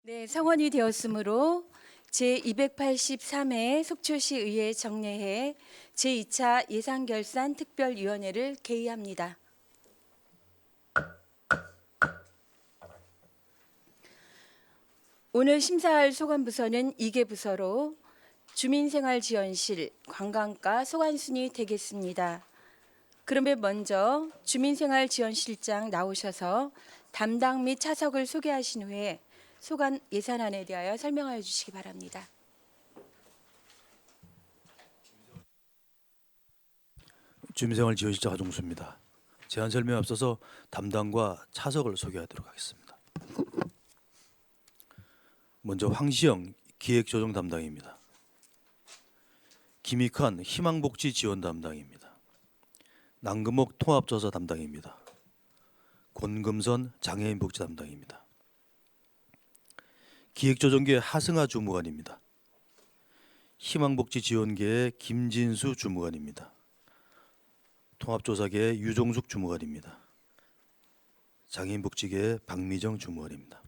네, 성원이 되었으므로 제283회 속초시 의회 정례회 제2차 예산결산 특별위원회를 개의합니다. 오늘 심사할 소관부서는 2개 부서로 주민생활지원실, 관광과 소관순이 되겠습니다. 그러면 먼저 주민생활지원실장 나오셔서 담당 및 차석을 소개하신 후에 소관 예산안에 대하여 설명하여 주시기 바랍니다. 주민생활지원실장 하종수입니다. 제안 설명에 앞서서 담당과 차석을 소개하도록 하겠습니다. 먼저 황시영 기획조정 담당입니다. 김익환 희망복지 지원 담당입니다. 남금옥 통합조사 담당입니다. 권금선 장애인복지 담당입니다. 기획조정계 하승하 주무관입니다. 희망복지 지원계의 김진수 주무관입니다. 통합조사계의 유종숙 주무관입니다. 장애인복지계의 박미정 주무관입니다.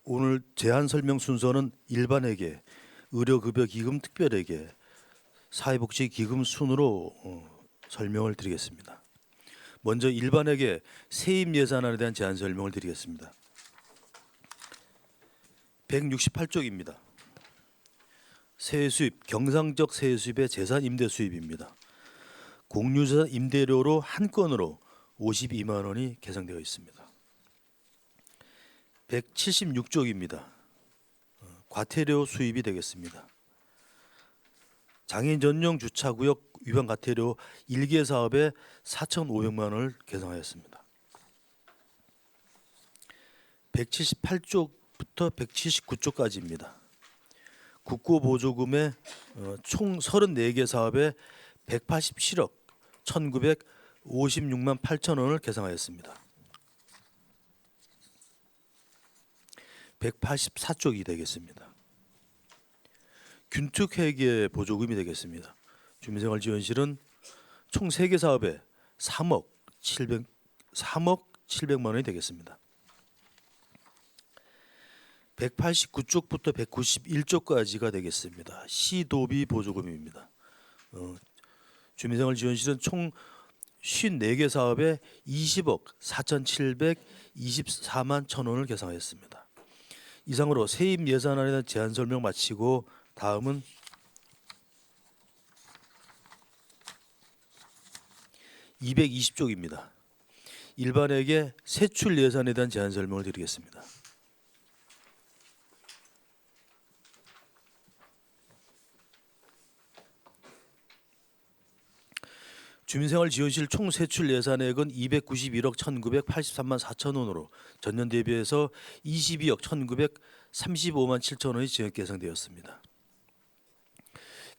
오늘 제안 설명 순서는 일반회계, 의료급여기금 특별회계, 사회복지기금 순으로 설명을 드리겠습니다. 먼저 일반회계 세입 예산안에 대한 제안 설명을 드리겠습니다. 168쪽입니다. 세수입, 경상적 세수입의 재산 임대 수입입니다. 공유자 임대료로 한 건으로 52만 원이 계상되어 있습니다. 176쪽입니다. 과태료 수입이 되겠습니다. 장애인 전용 주차구역 위반 과태료 1개 사업에 4,500만 원을 계상하였습니다. 178쪽부터 179쪽까지입니다. 국고보조금의 총 34개 사업에 187억 1,956만 8천 원을 계상하였습니다. 184쪽이 되겠습니다. 균특회계 보조금이 되겠습니다. 주민생활지원실은 총 3개 사업에 3억 700만 원이 되겠습니다. 189쪽부터 191쪽까지가 되겠습니다. 시도비 보조금입니다. 주민생활지원실은 총 54개 사업에 20억 4,724만 1천 원을 계상하였습니다. 이상으로 세입 예산안에 대한 제안 설명 마치고 다음은 (220쪽입니다) 일반에게 세출 예산에 대한 제안 설명을 드리겠습니다. 주민생활지원실 총 세출 예산액은 291억 1,983만 4천 원으로 전년 대비해서 22억 1,935만 7천 원이 증액 계상되었습니다.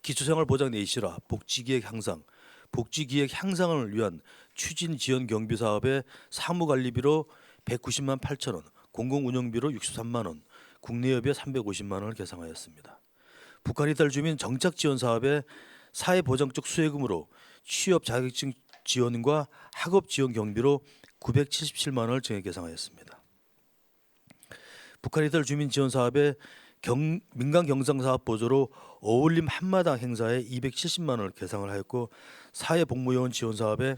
기초생활보장 내실화, 복지기획 향상, 복지기획 향상을 위한 추진 지원 경비 사업에 사무관리비로 190만 8천 원, 공공운영비로 63만 원, 국내여비에 350만 원을 계상하였습니다. 북한 이탈 주민 정착 지원 사업에 사회보장적 수혜금으로 취업 자격증 지원과 학업 지원 경비로 977만 원을 증액 계상하였습니다. 북한 이탈 주민 지원 사업에 민간 경상 사업 보조로 어울림 한마당 행사에 270만 원을 계상을 하였고, 사회복무요원 지원 사업에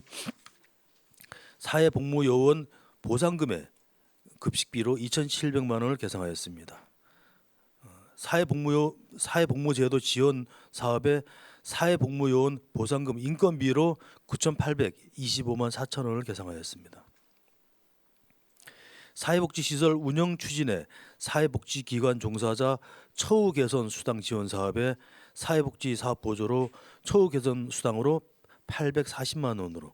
사회복무요원 보상금의 급식비로 2,700만 원을 계상하였습니다. 사회복무제도 지원 사업에 사회복무요원 보상금 인건비로 9,825만 4천 원을 계상하였습니다. 사회복지시설 운영 추진에 사회복지기관 종사자 처우 개선 수당 지원 사업에 사회복지 사업 보조로 처우 개선 수당으로 840만 원으로,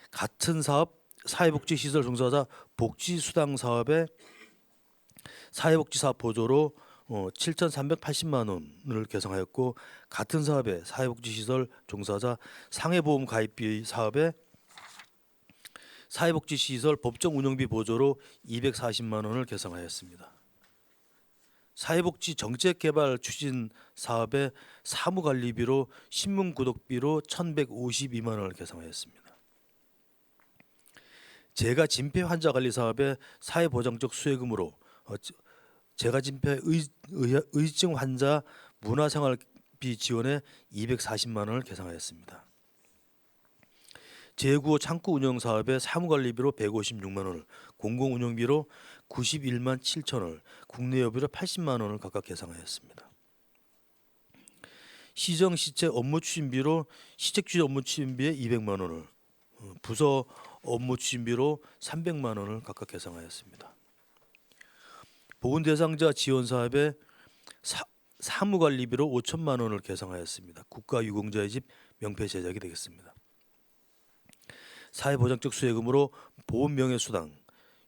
같은 사업 사회복지시설 종사자 복지수당 사업에 사회복지 사업 보조로 7,380만 원을 계상하였고, 같은 사업에 사회복지시설 종사자 상해보험 가입비 사업에 사회복지시설 법정 운영비 보조로 240만 원을 계상하였습니다. 사회복지 정책개발 추진 사업에 사무관리비로 신문구독비로 1,152만 원을 계상하였습니다. 재가 진폐 환자 관리 사업의 사회보장적 수혜금으로 재가 진폐 의증 환자 문화생활비 지원에 240만 원을 계상하였습니다. 제9호 창구 운영 사업의 사무관리비로 156만 원을, 공공운영비로 91만 7천 원을, 국내여비로 80만 원을 각각 계상하였습니다. 시정 시체 업무 추진비로 시책주의 업무 추진비에 200만 원을, 부서 업무 추진비로 300만 원을 각각 계상하였습니다. 보훈 대상자 지원 사업에 사무관리비로 5천만 원을 계상하였습니다. 국가유공자의 집 명패 제작이 되겠습니다. 사회보장적 수혜금으로 보훈명예수당,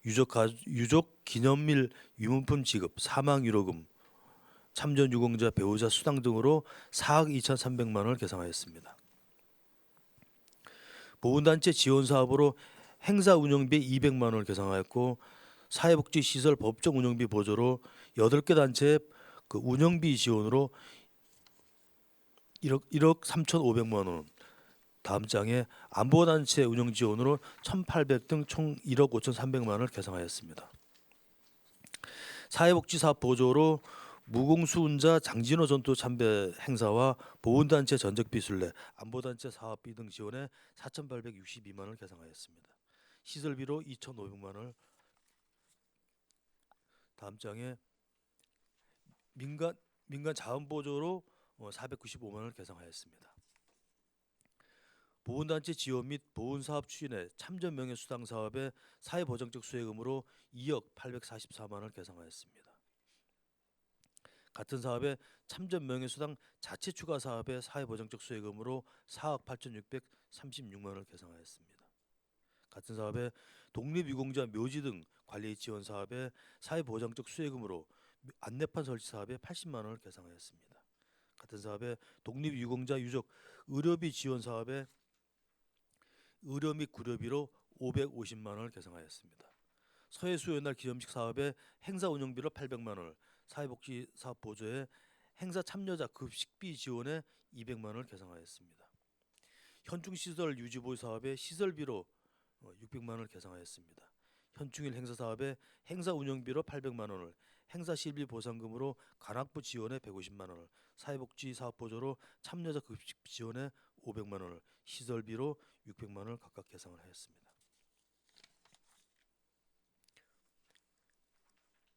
유족 기념일 유문품 지급, 사망유로금, 참전유공자 배우자 수당 등으로 4억 2,300만 원을 계상하였습니다. 보훈단체 지원사업으로 행사운영비 200만 원을 계상하였고, 사회복지시설 법정 운영비 보조로 8개 단체의 그 운영비 지원으로 1억 3,500만 원, 다음 장에 안보단체 운영 지원으로 1,800 등 총 1억 5,300만 원을 계상하였습니다. 사회복지사업 보조로 무공수운자 장진호 전투 참배 행사와 보훈단체 전적비 순례, 안보단체 사업비 등 지원에 4,862만 원을 계상하였습니다. 시설비로 2,500만 원을, 다음 장에 민간 자원 보조로 495만 원을 계상하였습니다. 보훈단체 지원 및 보훈사업 추진에 참전 명예수당 사업의 사회보장적 수혜금으로 2억 844만 원을 계상하였습니다. 같은 사업에 참전 명예수당 자체 추가 사업의 사회보장적 수혜금으로 4억 8,636만 원을 계상하였습니다. 같은 사업에 독립유공자 묘지 등 관리 지원 사업의 사회보장적 수혜금으로 안내판 설치 사업에 80만 원을 계상하였습니다. 같은 사업에 독립유공자 유족 의료비 지원 사업에 의료 및 구려비로 550만 원을 계상하였습니다. 서해수요날 기념식 사업에 행사 운영비로 800만 원을, 사회복지 사업 보조에 행사 참여자 급식비 지원에 200만 원을 계상하였습니다. 현충시설 유지보유 사업에 시설비로 600만 원을 계상하였습니다. 현충일 행사 사업에 행사 운영비로 800만 원을, 행사 실비 보상금으로 관악부 지원에 150만 원을, 사회복지 사업 보조로 참여자 급식 지원에 500만 원을, 시설비로 600만 원을 각각 계상을 하였습니다.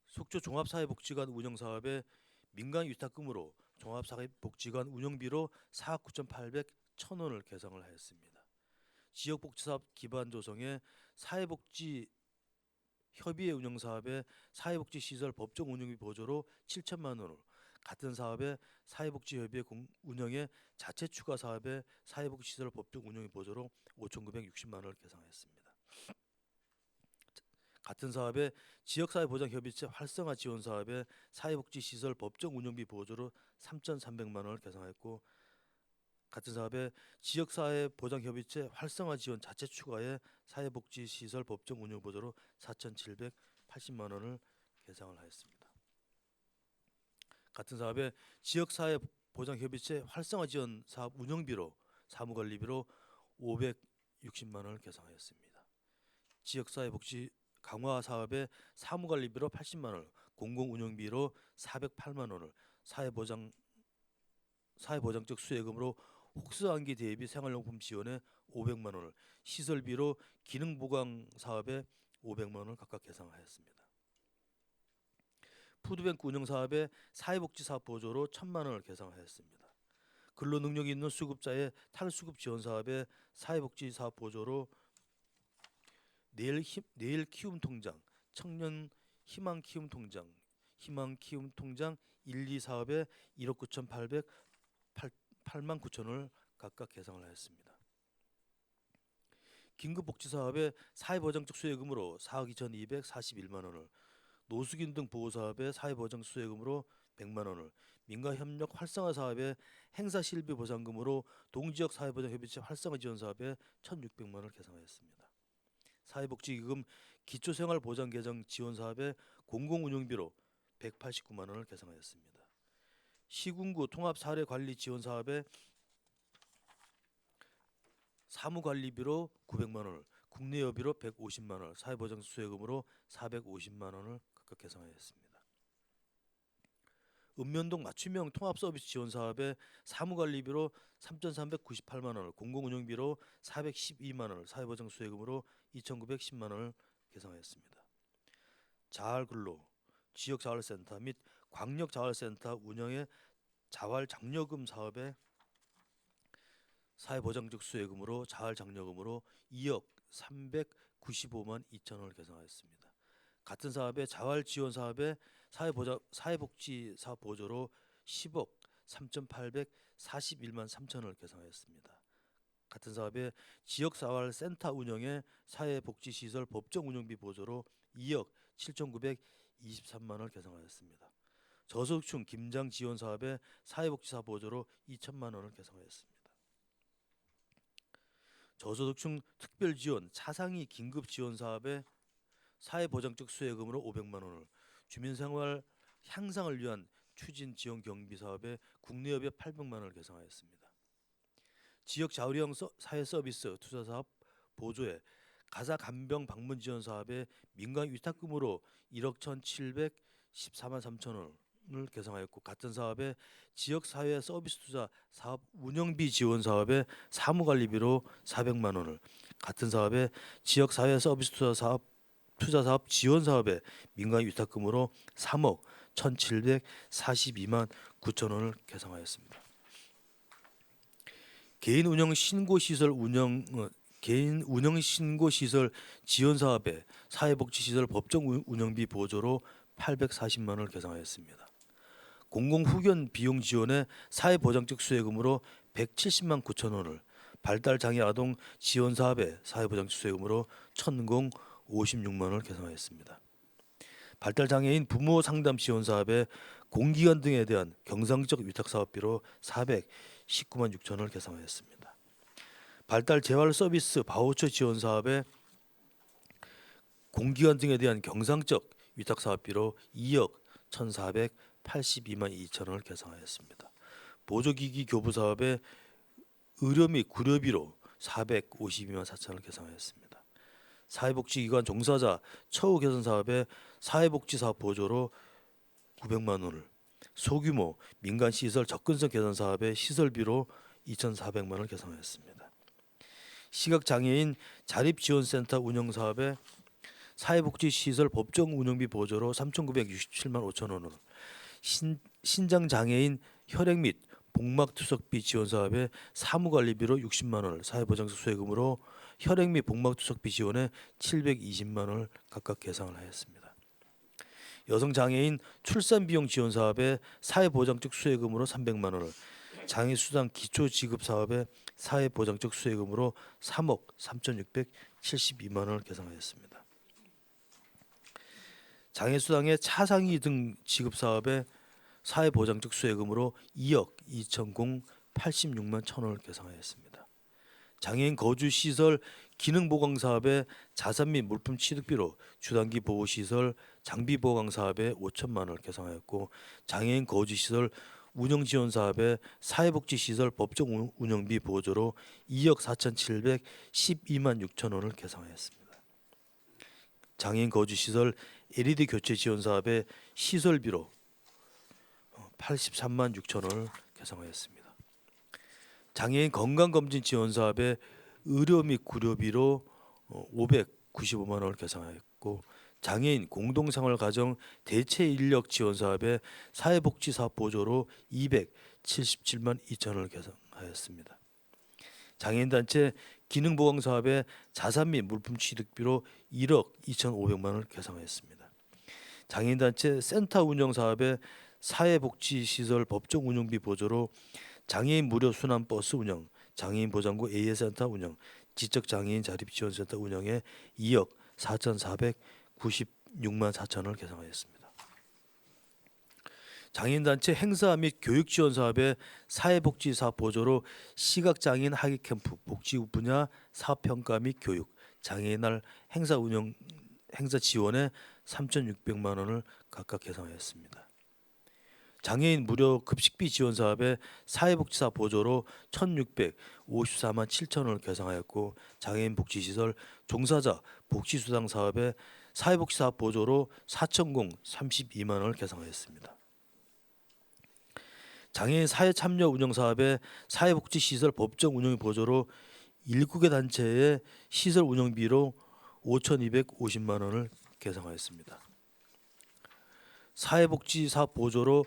속초 종합사회복지관 운영사업에 민간 위탁금으로 종합사회복지관 운영비로 4억 9,800 천 원을 계상을 하였습니다. 지역복지사업 기반 조성에 사회복지 협의회 운영사업에 사회복지시설 법정 운영비 보조로 7천만 원을, 같은 사업에 사회복지협의회 운영에 자체 추가 사업에 사회복지시설 법정 운영비 보조로 5,960만 원을 계상하였습니다. 같은 사업에 지역사회보장협의체 활성화 지원 사업에 사회복지시설 법정 운영비 보조로 3,300만 원을 계상하였고, 같은 사업에 지역사회보장협의체 활성화 지원 자체 추가에 사회복지시설 법정 운영 보조로 4,780만 원을 계상을 하였습니다. 같은 사업에 지역사회보장협의체 활성화 지원 사업 운영비로 사무관리비로 560만 원을 계상하였습니다. 지역사회복지 강화 사업에 사무관리비로 80만 원, 공공운영비로 408만 원을, 사회보장적 수혜금으로 혹스안기 대비 생활용품 지원에 500만 원을, 시설비로 기능보강 사업에 500만 원을 각각 계상하였습니다. 푸드뱅크 운영 사업에 사회복지사업 보조로 1,000만 원을 계상하였습니다. 근로능력이 있는 수급자의 탈수급 지원 사업에 사회복지사업 보조로 내일 키움 통장, 청년 희망 키움 통장, 희망 키움 통장 1, 2 사업에 1억 9,808만 9천 원을 각각 계상을 하였습니다. 긴급복지사업에 사회보장적 수혜금으로 4억 2,241만 원을, 노숙인 등 보호사업에 사회보장 수혜금으로 100만 원을, 민가협력 활성화 사업에 행사실비 보상금으로 동지역 사회보장협의체 활성화 지원 사업에 1,600만 원을 계상하였습니다. 사회복지기금 기초생활보장개정 지원 사업에 공공운영비로 189만 원을 계상하였습니다. 시군구 통합사례관리 지원 사업에 사무관리비로 900만 원을, 국내 여비로 150만 원, 사회보장 수혜금으로 450만 원을 각각 계상하였습니다. 읍면동 맞춤형 통합서비스 지원 사업에 사무관리비로 3,398만 원을, 공공운영비로 412만 원을, 사회보장 수혜금으로 2,910만 원을 계상하였습니다. 자활근로, 지역자활센터 및 광역자활센터 운영의 자활장려금 사업에 사회보장적 수혜금으로 자활장려금으로 2억 395만 2천 원을 계상하였습니다. 같은 사업에 자활지원 사업에 사회복지 사업 보조로 10억 3,841만 3천 원을 계상하였습니다. 같은 사업에 지역자활센터 운영에 사회복지시설 법정 운영비 보조로 2억 7,923만 원을 계상하였습니다. 저소득층 김장 지원 사업에 사회복지사 보조로 2천만 원을 계상하였습니다. 저소득층 특별지원 차상위 긴급 지원 사업에 사회보장적 수혜금으로 500만 원을, 주민생활 향상을 위한 추진 지원 경비 사업에 국내협에 800만 원을 계상하였습니다. 지역 자율형 사회 서비스 투자 사업 보조에 가사 간병 방문 지원 사업에 민간 위탁금으로 1억 1,714만 3천 원을 계상하였고, 같은 사업에 지역 사회 서비스 투자 사업 운영비 지원 사업에 사무관리비로 400만 원을, 같은 사업에 지역 사회 서비스 투자 사업 지원 사업에 민간 위탁금으로 3억 1,742만 9천 원을 계상하였습니다. 개인 운영 신고 시설 지원 사업에 사회복지시설 법정 운영비 보조로 840만 원을 계상하였습니다. 공공후견 비용 지원에 사회보장적 수혜금으로 170만 9천 원을, 발달장애 아동 지원 사업에 사회보장적 수혜금으로 1,056만 원을 계상하였습니다. 발달장애인 부모 상담 지원 사업에 공기관 등에 대한 경상적 위탁 사업비로 419만 6천 원을 계상하였습니다. 발달 재활 서비스 바우처 지원 사업에 공기관 등에 대한 경상적 위탁 사업비로 2억 1,482만 2천 원을 계상하였습니다. 보조기기 교부 사업에 의료 및 구려비로 452만 4천 원을 계상하였습니다. 사회복지기관 종사자 처우 개선 사업에 사회복지사업 보조로 900만 원을, 소규모 민간시설 접근성 개선 사업에 시설비로 2,400만 원을 계상하였습니다. 시각장애인 자립지원센터 운영 사업에 사회복지시설 법정 운영비 보조로 3,967만 5천 원을, 신장장애인 혈액 및 복막투석비 지원 사업에 사무관리비로 60만 원을, 사회보장적 수혜금으로 혈액 및 복막투석비 지원에 720만 원을 각각 계상을 하였습니다. 여성장애인 출산비용 지원 사업에 사회보장적 수혜금으로 300만 원을, 장애수당 기초지급 사업에 사회보장적 수혜금으로 3억 3,672만 원을 계상하였습니다. 장애수당의 차상위 등 지급 사업에 사회보장적 수혜금으로 2억 2,086만 1천 원을 계상하였습니다. 장애인 거주시설 기능보강 사업에 자산 및 물품 취득비로 주단기 보호시설 장비보강 사업에 5천만 원을 계상하였고, 장애인 거주시설 운영지원 사업에 사회복지시설 법정 운영비 보조로 2억 4,712만 6천 원을 계상하였습니다. 장애인 거주시설 LED 교체 지원 사업에 시설비로 83만 6천 원을 계상하였습니다. 장애인 건강검진 지원 사업에 의료 및 구료비로 595만 원을 계상하였고, 장애인 공동생활가정 대체 인력 지원 사업에 사회복지사업 보조로 277만 2천 원을 계상하였습니다. 장애인 단체 기능보강 사업에 자산 및 물품 취득비로 1억 2,500만 원을 계상하였습니다. 장애인 단체 센터 운영 사업에 사회복지시설 법정 운영비 보조로 장애인 무료 순환 버스 운영, 장애인 보장구 AS센터 운영, 지적장애인 자립지원센터 운영에 2억 4,496만 4천 원을 계상하였습니다. 장애인단체 행사 및 교육 지원 사업에 사회복지사업 보조로 시각장애인 학위 캠프, 복지 분야 사업평가 및 교육, 장애인날 행사 운영 행사 지원에 3,600만 원을 각각 계상하였습니다. 장애인 무료 급식비 지원 사업에 사회복지사 보조로 1,654만 7천 원을 계상하였고, 장애인 복지시설 종사자 복지수당 사업에 사회복지사 보조로 4,032만 원을 계상하였습니다. 장애인 사회참여 운영 사업에 사회복지시설 법정 운영 보조로 7개 단체의 시설 운영비로 5,250만 원을 계상하였습니다. 사회복지사 보조로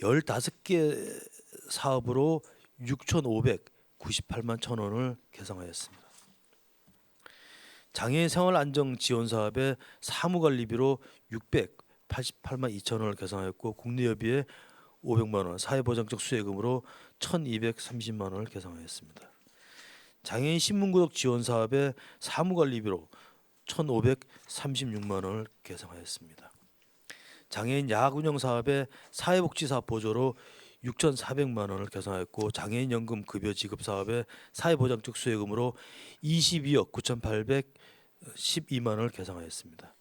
15개 사업으로 6,598만 1천 원을 계상하였습니다. 장애인 생활안정 지원 사업에 사무관리비로 688만 2천 원을 계상하였고, 국내여비에 500만 원, 사회보장적 수혜금으로 1,230만 원을 계상하였습니다. 장애인 신문구독 지원 사업에 사무관리비로 1,536만 원을 계상하였습니다. 장애인 야학 운영 사업에 사회복지사 보조로 6,400만 원을 계상하였고, 장애인 연금 급여 지급 사업에 사회보장적 수혜금으로 22억 9,812만 원을 계상하였습니다.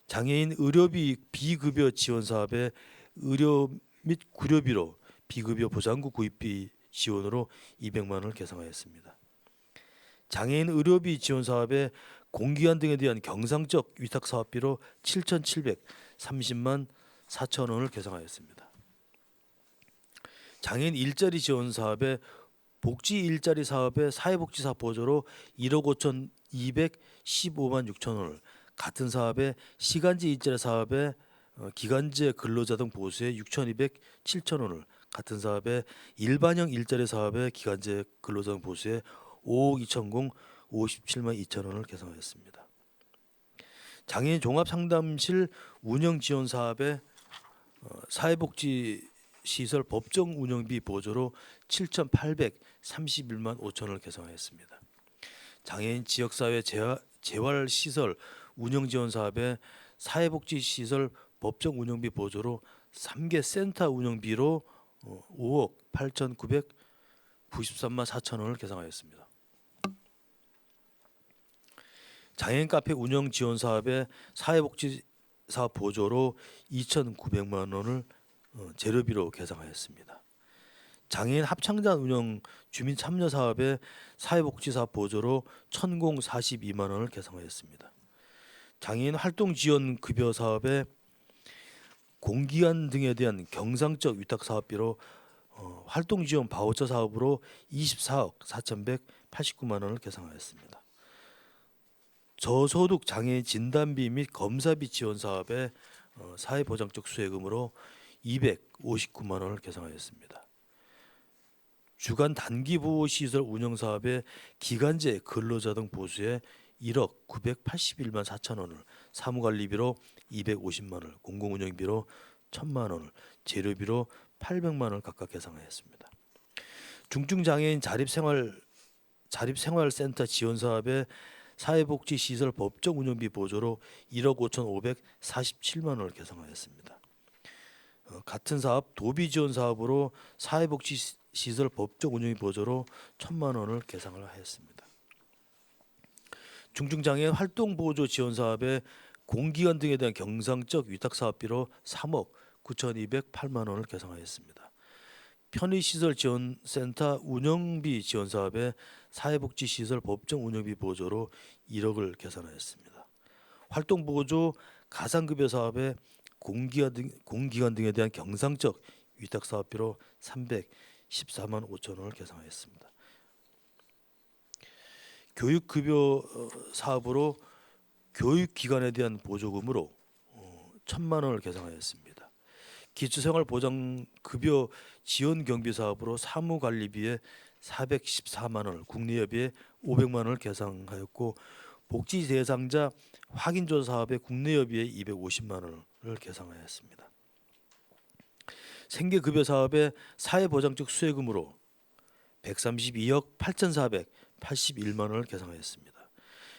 장애인 의료비 비급여 지원 사업에 의료 및 구료비로 비급여 보장구 구입비 지원으로 200만 원을 계상하였습니다. 장애인 의료비 지원 사업에 공기관 등에 대한 경상적 위탁 사업비로 7,730만 4천 원을 계상하였습니다. 장애인 일자리 지원 사업에 복지 일자리 사업에 사회복지사 보조로 1억 5,215만 6천 원을, 같은 사업에 시간제 일자리 사업에 기간제 근로자 등 보수에 6,207천 원을, 같은 사업에 일반형 일자리 사업에 기간제 근로자 등 보수에 5억 2,057만 2천 원을 계상하였습니다. 장애인 종합상담실 운영 지원 사업에 사회복지 시설 법정 운영비 보조로 7,831만 5천 원을 계상하였습니다. 장애인 지역사회 재활시설 운영 지원 사업에 사회복지 시설 법정 운영비 보조로 3개 센터 운영비로 5억 8,993만 4천 원을 계상하였습니다. 장애인 카페 운영 지원 사업에 사회복지사 보조로 2,900만 원을 재료비로 계상하였습니다. 장애인 합창단 운영 주민 참여 사업에 사회복지사 보조로 1,042만 원을 계상하였습니다. 장애인 활동 지원 급여 사업에 공기관 등에 대한 경상적 위탁 사업비로 활동 지원 바우처 사업으로 24억 4,189만 원을 계상하였습니다. 저소득 장애인 진단비 및 검사비 지원 사업에 사회보장적 수혜금으로 259만 원을 계상하였습니다. 주간 단기 보호 시설 운영 사업에 기간제 근로자 등 보수에 1억 981만 4천 원을, 사무관리비로 250만 원을, 공공운영비로 1,000만 원을, 재료비로 800만 원을 각각 계상하였습니다. 중증장애인 자립생활센터 지원 사업에 사회복지시설 법정 운영비 보조로 1억 5,547만 원을 계상하였습니다. 같은 사업 도비 지원 사업으로 사회복지시설 법정 운영비 보조로 1,000만 원을 계상을 하였습니다. 중증장애인 활동보조 지원 사업에 공기관 등에 대한 경상적 위탁 사업비로 3억 9,208만 원을 계상하였습니다. 편의시설 지원센터 운영비 지원 사업에 사회복지시설 법정 운영비 보조로 1억을 계산하였습니다. 활동보조 가상급여 사업에 공기관 등에 대한 경상적 위탁 사업비로 314만 5천 원을 계산하였습니다. 교육급여 사업으로 교육기관에 대한 보조금으로 1,000만 원을 계상하였습니다. 기초생활보장급여 지원경비 사업으로 사무관리비에 414만 원을, 국내여비에 500만 원을 계상하였고, 복지 대상자 확인조사 사업에 국내여비에 250만 원을 계상하였습니다. 생계급여 사업에 사회보장적 수혜금으로 132억 8,481만 원을 계상하였습니다.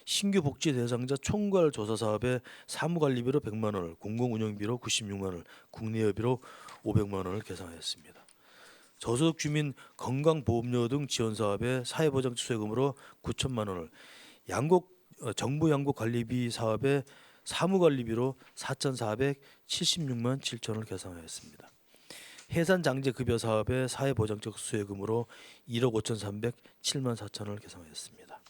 신규 복지 대상자 총괄 조사 사업에 사무관리비로 100만 원을, 공공운영비로 96만 원을, 국내여비로 500만 원을 계상하였습니다. 저소득 주민 건강보험료 등 지원 사업에 사회보장적 수혜금으로 9천만 원을, 정부 양곡 관리비 사업에 사무관리비로 4,476만 7천 원을 계상하였습니다. 해산장제급여 사업의 사회보장적 수혜금으로 1억 5,307만 4천원을 계상하였습니다.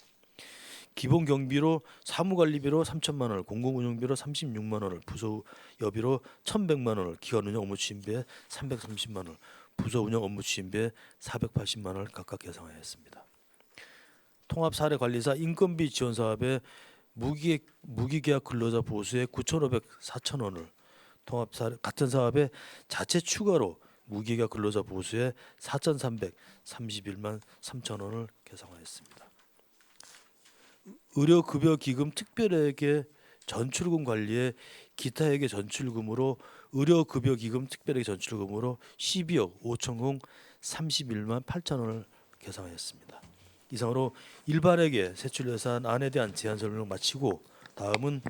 기본 경비로 사무관리비로 3천만 원을, 공공운영비로 36만 원을, 부서여비로 1,100만 원을, 기관운영 업무 추진비에 330만 원을, 부서운영 업무 추진비에 480만 원을 각각 계상하였습니다. 통합사례관리사 인건비 지원 사업에 무기계약 근로자 보수에 9,500, 4천 원을, 같은 사업에 자체 추가로 무기계약 근로자 보수에 4,331만 3천 원을 계상하였습니다. 의료급여기금 특별회계 전출금 관리에 기타회계 전출금으로 의료급여기금 특별회계 전출금으로 12억 5천 31만 8천 원을 계상하였습니다. 이상으로 일반회계 세출예산안에 대한 제안 설명을 마치고 다음은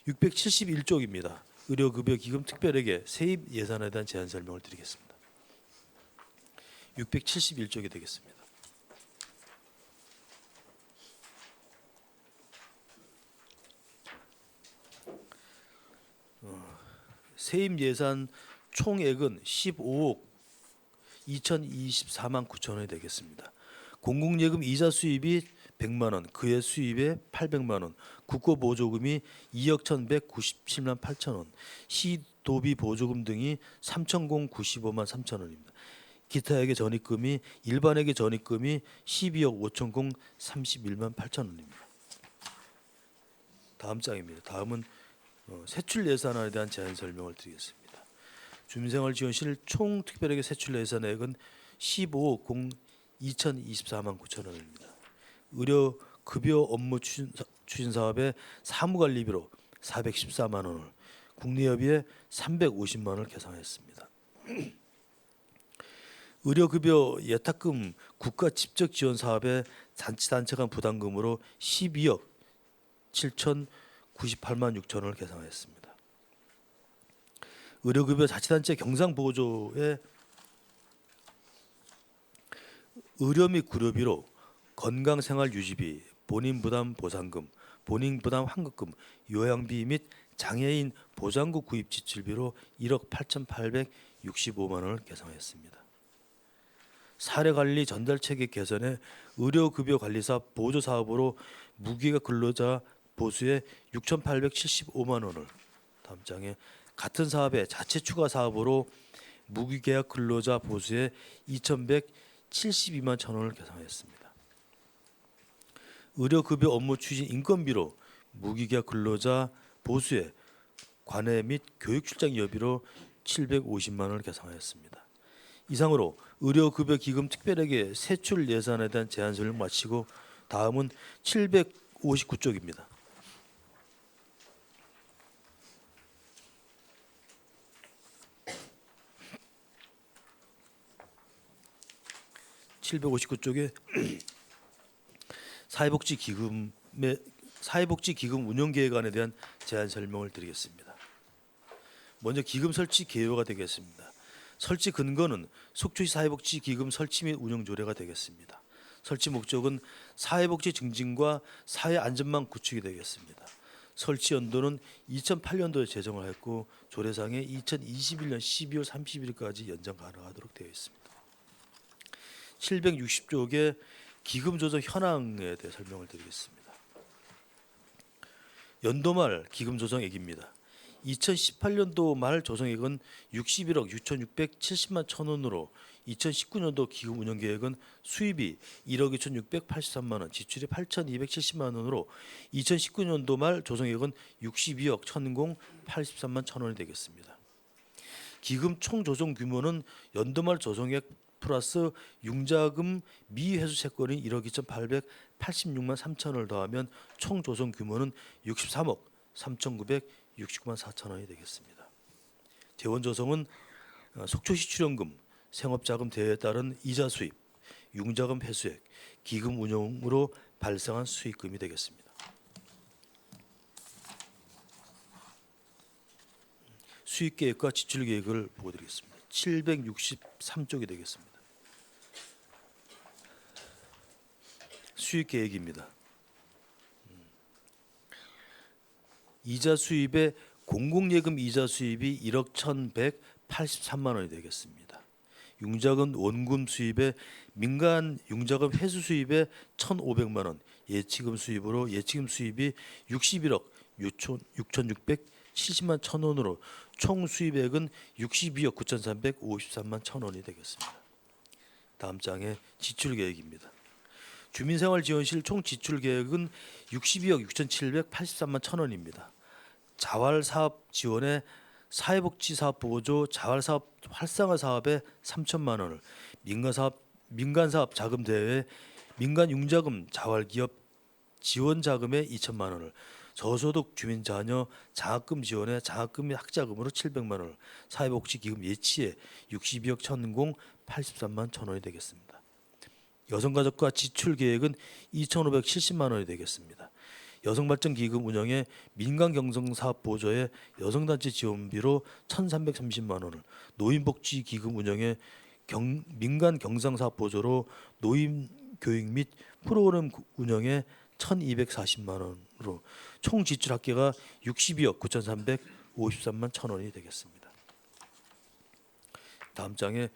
671쪽입니다. 의료급여기금 특별회계 세입 예산에 대한 제안 설명을 드리겠습니다. 671쪽이 되겠습니다. 세입 예산 총액은 15억 2,024만 9천 원이 되겠습니다. 공공예금 이자 수입이 100만 원, 그의 수입에 800만 원, 국고보조금이 2억 1,197만 8천 원, 시도비 보조금 등이 3,095만 3천 원입니다. 기타회계 전입금이 일반회계 전입금이 12억 5,031만 8천 원입니다. 다음 장입니다. 다음은 세출 예산안에 대한 제안 설명을 드리겠습니다. 주민생활지원실 총 특별회계 세출 예산액은 15억 2,024만 9천 원입니다. 의료 급여 업무 추진 사업에 사무관리비로 414만 원을, 국내여비에 350만 원을 계상하였습니다. 의료급여 예탁금 국가 직접 지원 사업에 자치단체 간 부담금으로 12억 7,098만 6천 원을 계상하였습니다. 의료급여 자치단체 경상보조에 의료 및 구료비로 건강생활유지비, 본인부담 보상금, 본인부담 환급금, 요양비 및 장애인 보장구 구입 지출비로 1억 8,865만 원을 계상하였습니다. 사례관리 전달체계 개선에 의료급여관리사 보조사업으로 무기계약 근로자 보수에 6,875만 원을, 다음 장에 같은 사업에 자체 추가 사업으로 무기계약 근로자 보수에 2,172만 1천 원을 계상하였습니다. 의료급여 업무 추진 인건비로 무기계약 근로자 보수에 관해 및 교육출장 여비로 750만 원을 계상하였습니다. 이상으로 의료급여기금 특별회계 세출 예산에 대한 제안 설명 마치고 다음은 759쪽입니다. (759쪽에) 사회복지기금 운영계획안에 대한 제안 설명을 드리겠습니다. 먼저 기금 설치 개요가 되겠습니다. 설치 근거는 속초시 사회복지기금 설치 및 운영 조례가 되겠습니다. 설치 목적은 사회복지 증진과 사회안전망 구축이 되겠습니다. 설치 연도는 2008년도에 제정을 했고 조례상에 2021년 12월 31일까지 연장 가능하도록 되어 있습니다. 760쪽의 기금 조정 현황에 대해 설명을 드리겠습니다. 연도 말 기금 조정액입니다. 2018년도 말 조정액은 61억 6,670만 1천 원으로 2019년도 기금 운영 계획은 수입이 1억 2,683만 원, 지출이 8,270만 원으로 2019년도 말 조정액은 62억 1,083만 1천 원이 되겠습니다. 기금 총 조정 규모는 연도 말 조정액 플러스 융자금 미회수 채권인 1억 2,886만 3천 원을 더하면 총 조정 규모는 63억 3,969만 4천 원이 되겠습니다. 재원 조성은 속초시 출연금, 생업자금 대여에 따른 이자 수입, 융자금 회수액, 기금 운용으로 발생한 수익금이 되겠습니다. 수익 계획과 지출 계획을 보여드리겠습니다. 763쪽이 되겠습니다. 수익 계획입니다. 이자 수입에 공공예금 이자 수입이 1억 83만 원이 되겠습니다. 융자금 원금 수입에 민간 융자금 회수 수입에 1,500만 원, 예치금 수입으로 예치금 수입이 61억 6,670만 1,000원으로 총 수입액은 62억 9,353만 1,000원이 되겠습니다. 다음 장에 지출 계획입니다. 주민생활지원실 총 지출 계획은 62억 6,783만 1,000원입니다. 자활사업 지원에 사회복지사업 보조 자활사업 활성화 사업에 3천만 원을, 민간사업 자금 대회에 민간융자금 자활기업 지원 자금에 2천만 원을, 저소득 주민 자녀 장학금 지원에 장학금 및 학자금으로 700만 원을, 사회복지기금 예치에 62억 1,083만 1,000원이 되겠습니다. 여성가족과 지출 계획은 2,570만 원이 되겠습니다. 여성발전기금 운영에 민간경성사업 보조에 여성단체 지원비로 1,330만 원을, 노인복지기금 운영에 민간경성사업 보조로 노인교육 및 프로그램 운영에 1,240만 원으로 총 지출 합계가 62억 9,353만 1,000원이 되겠습니다. 다음 장에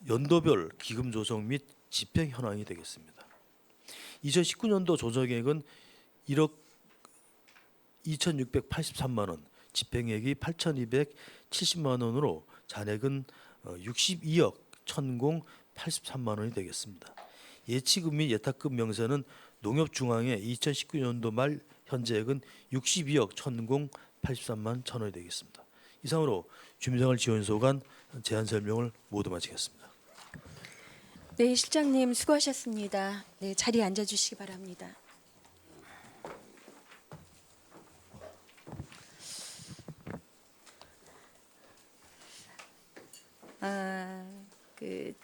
연도별 기금 조성 및 집행 현황이 되겠습니다. 2019년도 조정액은 1억 2,683만 원, 집행액이 8,270만 원으로 잔액은 62억 1,083만 원이 되겠습니다. 예치금 및 예탁금 명세는 농협중앙회 2019년도 말 현재액은 62억 1,083만 1,000원이 되겠습니다. 이상으로 주민생활지원소관 제안 설명을 모두 마치겠습니다. 네, 실장님 수고하셨습니다. 네, 자리에 앉아주시기 바랍니다.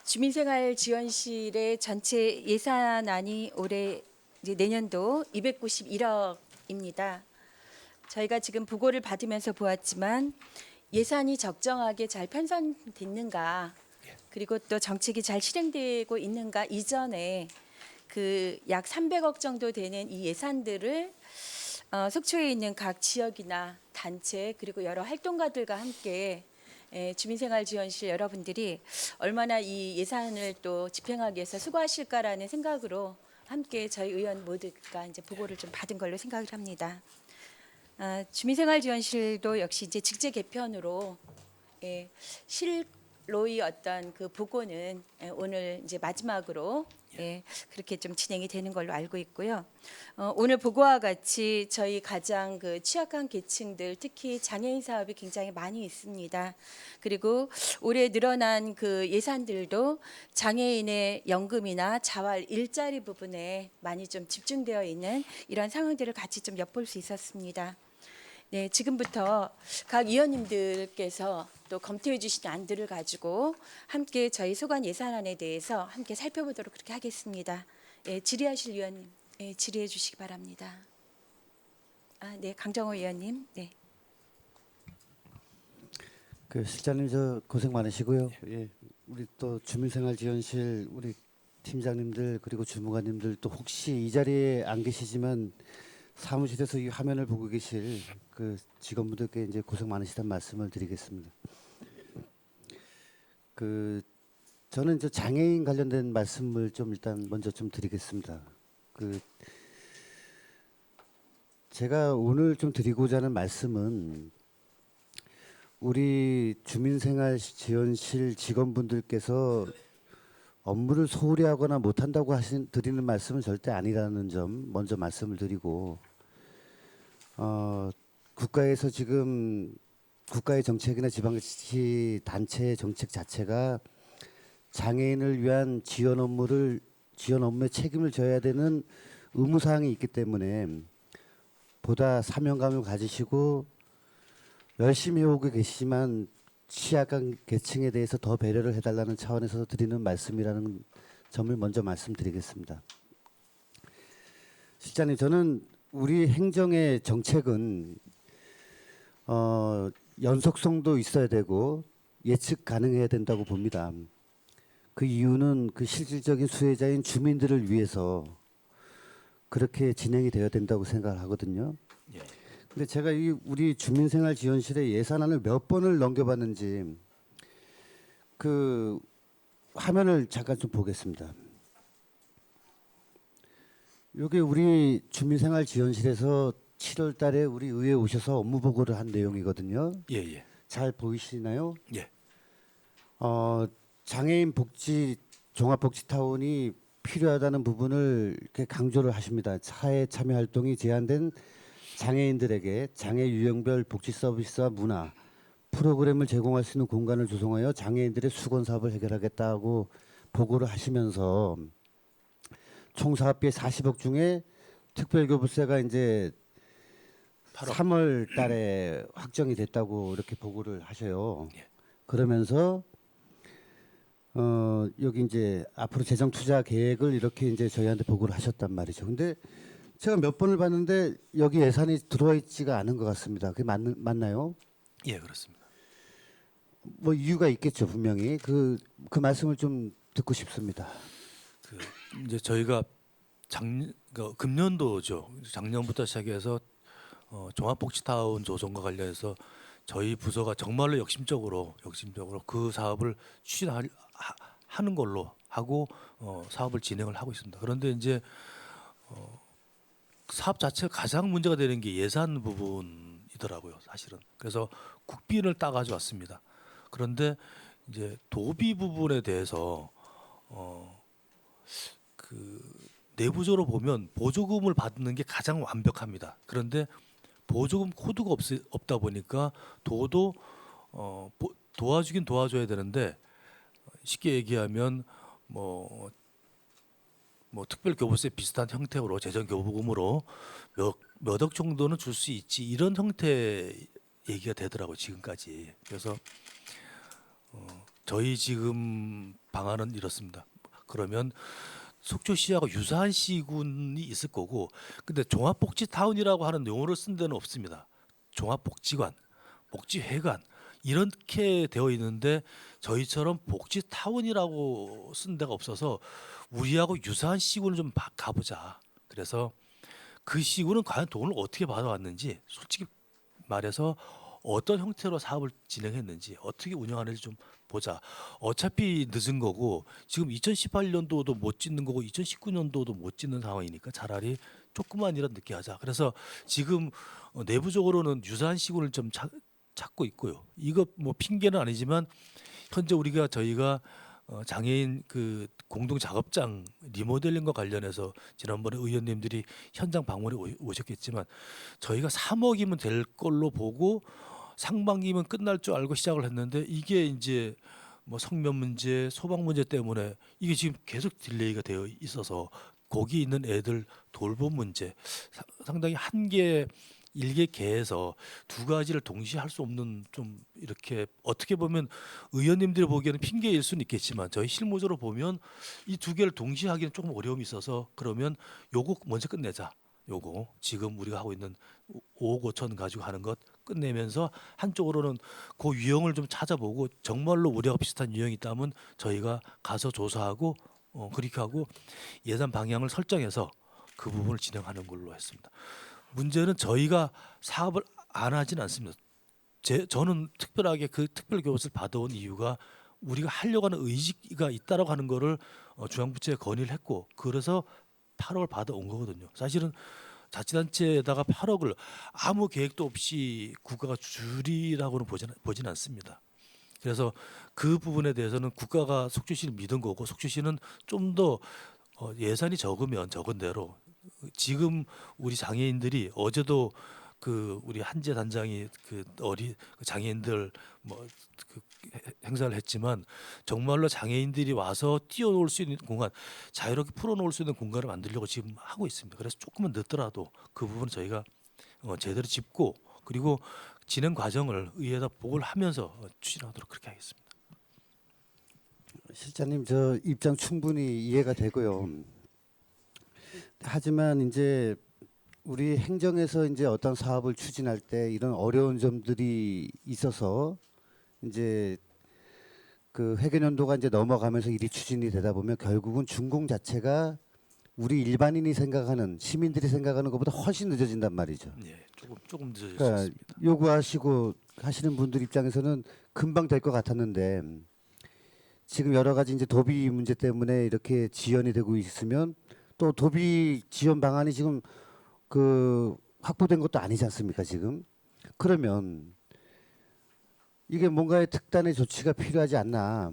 주민생활지원실의 전체 예산안이 올해 이제 내년도 291억입니다. 저희가 지금 보고를 받으면서 보았지만 예산이 적정하게 잘 편성됐는가, 그리고 또 정책이 잘 실행되고 있는가 이전에 그 약 300억 정도 되는 이 예산들을 속초에 있는 각 지역이나 단체 그리고 여러 활동가들과 함께 주민생활지원실 여러분들이 얼마나 이 예산을 또 집행하기 위해서 수고하실까라는 생각으로 함께 저희 의원 모두가 이제 보고를 좀 받은 걸로 생각을 합니다. 주민생활지원실도 역시 이제 직제 개편으로 실로의 어떤 그 보고는 오늘 이제 마지막으로 그렇게 좀 진행이 되는 걸로 알고 있고요. 오늘 보고와 같이 저희 가장 그 취약한 계층들, 특히 장애인 사업이 굉장히 많이 있습니다. 그리고 올해 늘어난 그 예산들도 장애인의 연금이나 자활 일자리 부분에 많이 좀 집중되어 있는 이런 상황들을 같이 좀 엿볼 수 있었습니다. 네, 지금부터 각 위원님들께서 또 검토해 주신 안들을 가지고 함께 저희 소관 예산안에 대해서 함께 살펴보도록 그렇게 하겠습니다. 질의하실 위원님, 질의해 주시기 바랍니다. 네, 강정호 위원님. 네. 그 실장님 저 고생 많으시고요. 예, 우리 또 주민생활지원실 우리 팀장님들 그리고 주무관님들 또 혹시 이 자리에 안 계시지만 사무실에서 이 화면을 보고 계실 그 직원분들께 이제 고생 많으시다는 말씀을 드리겠습니다. 그 저는 저 장애인 관련된 말씀을 좀 일단 먼저 좀 드리겠습니다. 그 제가 오늘 좀 드리고자 하는 말씀은 우리 주민생활지원실 직원분들께서 업무를 소홀히 하거나 못한다고 드리는 말씀은 절대 아니라는 점 먼저 말씀을 드리고, 국가에서 지금 국가의 정책이나 지방자치 단체의 정책 자체가 장애인을 위한 지원 업무에 책임을 져야 되는 의무사항이 있기 때문에 보다 사명감을 가지시고 열심히 해오고 계시지만 취약한 계층에 대해서 더 배려를 해달라는 차원에서 드리는 말씀이라는 점을 먼저 말씀드리겠습니다. 실장님, 저는 우리 행정의 정책은 연속성도 있어야 되고 예측 가능해야 된다고 봅니다. 그 이유는 그 실질적인 수혜자인 주민들을 위해서 그렇게 진행이 되어야 된다고 생각을 하거든요. 근데 제가 이 우리 주민생활지원실의 예산안을 몇 번을 넘겨봤는지 그 화면을 잠깐 좀 보겠습니다. 여기 우리 주민생활지원실에서 7월 달에 우리 의회에 오셔서 업무 보고를 한 내용이거든요. 예, 예. 잘 보이시나요? 예. 장애인 복지 종합복지타운이 필요하다는 부분을 이렇게 강조를 하십니다. 사회 참여 활동이 제한된 장애인들에게 장애 유형별 복지 서비스와 문화 프로그램을 제공할 수 있는 공간을 조성하여 장애인들의 수건 사업을 해결하겠다고 보고를 하시면서 총 사업비의 40억 중에 특별교부세가 이제 3월 달에 확정이 됐다고 이렇게 보고를 하셔요. 예. 그러면서 여기 이제 앞으로 재정 투자 계획을 이렇게 이제 저희한테 보고를 하셨단 말이죠. 근데 제가 몇 번을 봤는데 여기 예산이 들어와 있지가 않은 것 같습니다. 그게 맞나요? 예, 그렇습니다. 뭐 이유가 있겠죠, 분명히. 그 말씀을 좀 듣고 싶습니다. 그 이제 저희가 금년도죠. 작년부터 시작해서 종합복지타운 조성과 관련해서 저희 부서가 정말로 욕심적으로 그 사업을 추진하는 걸로 하고 사업을 진행을 하고 있습니다. 그런데 이제 사업 자체가 가장 문제가 되는 게 예산 부분이더라고요, 사실은. 그래서 국비를 따가지고 왔습니다. 그런데 이제 도비 부분에 대해서 그 내부적으로 보면 보조금을 받는 게 가장 완벽합니다. 그런데 보조금 코드가 없다 보니까 도도 도와주긴 도와줘야 되는데 쉽게 얘기하면 뭐 특별교부세 비슷한 형태로 재정교부금으로 몇 억 정도는 줄 수 있지 이런 형태 얘기가 되더라고요, 지금까지. 그래서 저희 지금 방안은 이렇습니다. 그러면 속초시하고 유사한 시군이 있을 거고, 근데 종합복지타운이라고 하는 용어를 쓴 데는 없습니다. 종합복지관, 복지회관 이렇게 되어 있는데 저희처럼 복지타운이라고 쓴 데가 없어서 우리하고 유사한 시군을 좀 가보자. 그래서 그 시군은 과연 돈을 어떻게 받아왔는지, 솔직히 말해서 어떤 형태로 사업을 진행했는지, 어떻게 운영하는지 좀 보자. 어차피 늦은 거고 지금 2018년도도 못 짓는 거고 2019년도도 못 짓는 상황이니까 차라리 조금만이라도 늦게 하자. 그래서 지금 내부적으로는 유사한 시군을 좀 찾고 있고요. 이거 뭐 핑계는 아니지만 현재 저희가 장애인 그 공동 작업장 리모델링과 관련해서 지난번에 의원님들이 현장 방문에 오셨겠지만 저희가 3억이면 될 걸로 보고 상반기면 끝날 줄 알고 시작을 했는데 이게 이제 뭐 성면 문제, 소방 문제 때문에 이게 지금 계속 딜레이가 되어 있어서 거기 있는 애들 돌봄 문제 상당히 일개 개에서 두 가지를 동시에 할 수 없는 좀 이렇게 어떻게 보면 의원님들이 보기에는 핑계일 수는 있겠지만 저희 실무적으로 보면 이 두 개를 동시에 하기는 조금 어려움이 있어서 그러면 요거 먼저 끝내자. 요거 지금 우리가 하고 있는 5억 5천 가지고 하는 것 끝내면서 한쪽으로는 그 유형을 좀 찾아보고 정말로 우리하고 비슷한 유형이 있다면 저희가 가서 조사하고 그렇게 하고 예산 방향을 설정해서 그 부분을 진행하는 걸로 했습니다. 문제는 저희가 사업을 안 하진 않습니다. 저는 특별하게 그 특별교부세를 받아온 이유가 우리가 하려고 하는 의지가 있다라고 하는 거를 중앙부처에 건의를 했고 그래서 8억을 받아온 거거든요. 사실은 자치단체에다가 8억을 아무 계획도 없이 국가가 줄이라고는 보진 않습니다. 그래서 그 부분에 대해서는 국가가 속초시를 믿은 거고 속초시는 좀 더 예산이 적으면 적은 대로 지금 우리 장애인들이 어제도 그 우리 한재 단장이 그 장애인들 그 행사를 했지만 정말로 장애인들이 와서 뛰어놀 수 있는 공간, 자유롭게 풀어놓을 수 있는 공간을 만들려고 지금 하고 있습니다. 그래서 조금은 늦더라도 그 부분은 저희가 제대로 짚고 그리고 진행 과정을 의회에다 보고를 하면서 추진하도록 그렇게 하겠습니다. 실장님, 저 입장 충분히 이해가 되고요. 하지만 이제 우리 행정에서 이제 어떤 사업을 추진할 때 이런 어려운 점들이 있어서 이제 그 회계연도가 이제 넘어가면서 일이 추진이 되다 보면 결국은 준공 자체가 우리 일반인이 생각하는 시민들이 생각하는 것보다 훨씬 늦어진단 말이죠. 예, 조금 늦어질 수 그러니까 있습니다. 요구하시고 하시는 분들 입장에서는 금방 될 것 같았는데 지금 여러 가지 이제 도비 문제 때문에 이렇게 지연이 되고 있으면 또 도비 지원 방안이 지금 그 확보된 것도 아니지 않습니까 지금? 그러면 이게 뭔가의 특단의 조치가 필요하지 않나?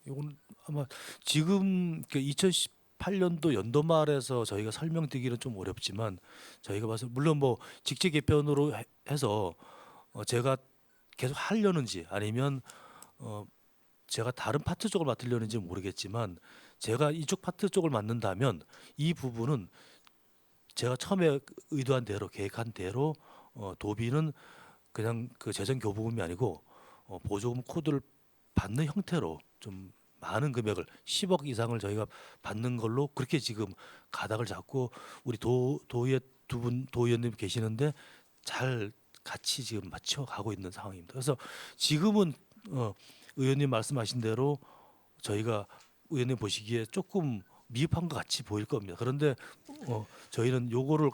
이건 아마 지금 그 2018년도 연도 말에서 저희가 설명드리기는 좀 어렵지만 저희가 봐서 물론 뭐 직제 개편으로 해서 제가 계속 하려는지 아니면 제가 다른 파트 쪽을 맡으려는지 모르겠지만 제가 이쪽 파트 쪽을 맡는다면 이 부분은 제가 처음에 의도한 대로 계획한 대로 도비는 그냥 그 재정 교부금이 아니고 보조금 코드를 받는 형태로 좀 많은 금액을 10억 이상을 저희가 받는 걸로 그렇게 지금 가닥을 잡고 우리 도의회 두 분 도의원님 계시는데 잘 같이 지금 맞춰 가고 있는 상황입니다. 그래서 지금은 의원님 말씀하신 대로 저희가 의원님 보시기에 조금 미흡한 것 같이 보일 겁니다. 그런데 저희는 요거를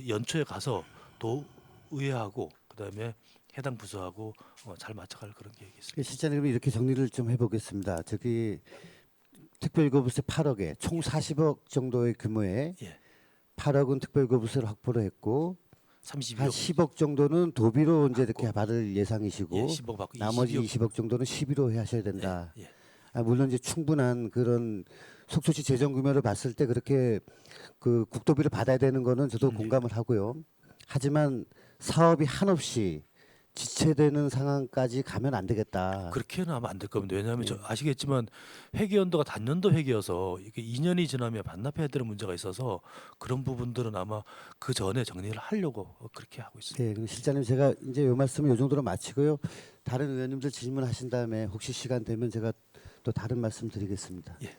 연초에 가서 도의회하고 그다음에 해당 부서하고 잘 맞춰갈 그런 계획이 있습니다. 실장님 이렇게 정리를 좀 해보겠습니다. 저기 특별교부세 8억에 총 40억 정도의 규모에 예. 8억은 특별교부세를 확보를 했고 한 32억 10억 정도는 도비로 이제 이렇게 받고. 받을 예상이시고 예, 10억 받고 나머지 20억 20억 정도는 11호 하셔야 된다. 예. 물론 이제 충분한 그런 속초시 재정 규모를 봤을 때 그렇게 그 국도비를 받아야 되는 거는 저도 공감을 하고요. 하지만 사업이 한없이 지체되는 상황까지 가면 안 되겠다. 그렇게는 하면 안 될 겁니다. 왜냐하면 저 아시겠지만 회계 연도가 단년도 회계여서 이게 2년이 지나면 반납해야 되는 문제가 있어서 그런 부분들은 아마 그 전에 정리를 하려고 그렇게 하고 있습니다. 네, 그럼 실장님 제가 이제 요 말씀을 요 정도로 마치고요. 다른 의원님들 질문하신 다음에 혹시 시간 되면 제가 또 다른 말씀 드리겠습니다. 예.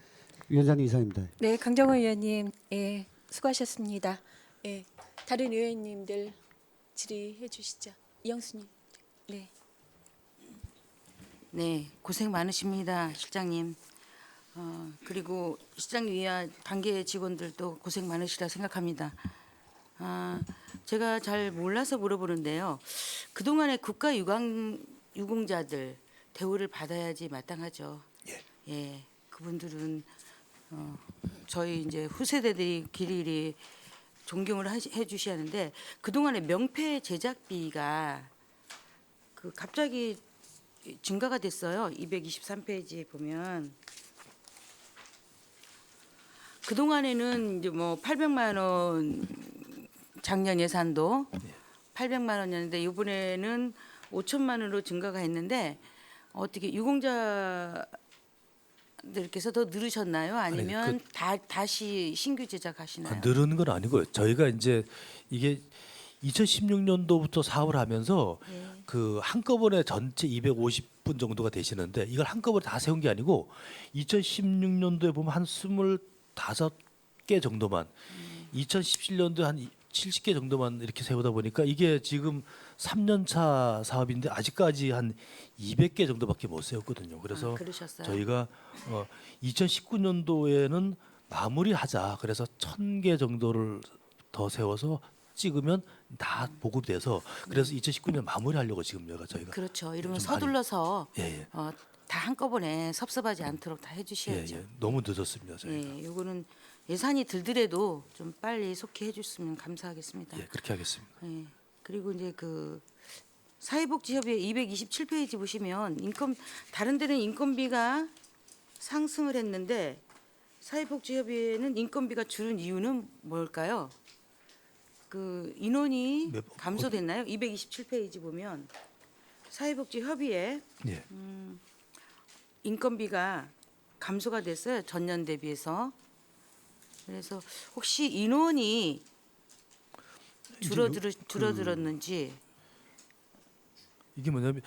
위원장님 이상입니다. 네, 강정호 의원님, 예, 수고하셨습니다. 예, 다른 의원님들 질의해 주시죠. 이영수님, 네. 네, 고생 많으십니다, 실장님. 그리고 실장님 이하 단계 직원들도 고생 많으시다 생각합니다. 제가 잘 몰라서 물어보는데요. 그동안에 국가 유공자들 대우를 받아야지 마땅하죠. 예, 그분들은 저희 이제 후세대들이 길이리 존경을 해주셔야 하는데 그동안에 명패 제작비가 그 갑자기 증가가 됐어요. 223페이지에 보면 그 동안에는 이제 뭐 800만 원 작년 예산도 800만 원이었는데 이번에는 5천만 원으로 증가가 했는데 어떻게 유공자들께서 더 늘으셨나요? 아니면 다시 신규 제작하시나요? 늘는 건 아니고요. 저희가 이제 이게 2016년도부터 사업을 하면서 그 한꺼번에 전체 250분 정도가 되시는데 이걸 한꺼번에 다 세운 게 아니고 2016년도에 보면 한 25개 정도만 2017년도에 한 70개 정도만 이렇게 세우다 보니까 이게 지금 3년 차 사업인데 아직까지 한 200개 정도밖에 못 세웠거든요. 그래서 그러셨어요? 저희가 2019년도에는 마무리하자. 그래서 1,000개 정도를 더 세워서 찍으면 다 보급돼서 그래서 2019년 마무리하려고 지금 저희가 그렇죠. 이러면 좀 많이- 서둘러서 예. 다 한꺼번에 섭섭하지 않도록 다 예, 해주셔야죠. 예. 너무 늦었습니다. 저희가. 예, 요거는 예산이 들더라도 좀 빨리 속히 해줬으면 감사하겠습니다. 예, 그렇게 하겠습니다. 예, 그리고 이제 그 사회복지협의회 227페이지 보시면 다른 데는 인건비가 상승을 했는데 사회복지협의회는 인건비가 줄은 이유는 뭘까요? 그 인원이 네, 감소됐나요? 227페이지 보면 사회복지협의회 예. 인건비가 감소가 됐어요. 전년 대비해서. 그래서 혹시 인원이 줄어들었는지 이게 뭐냐면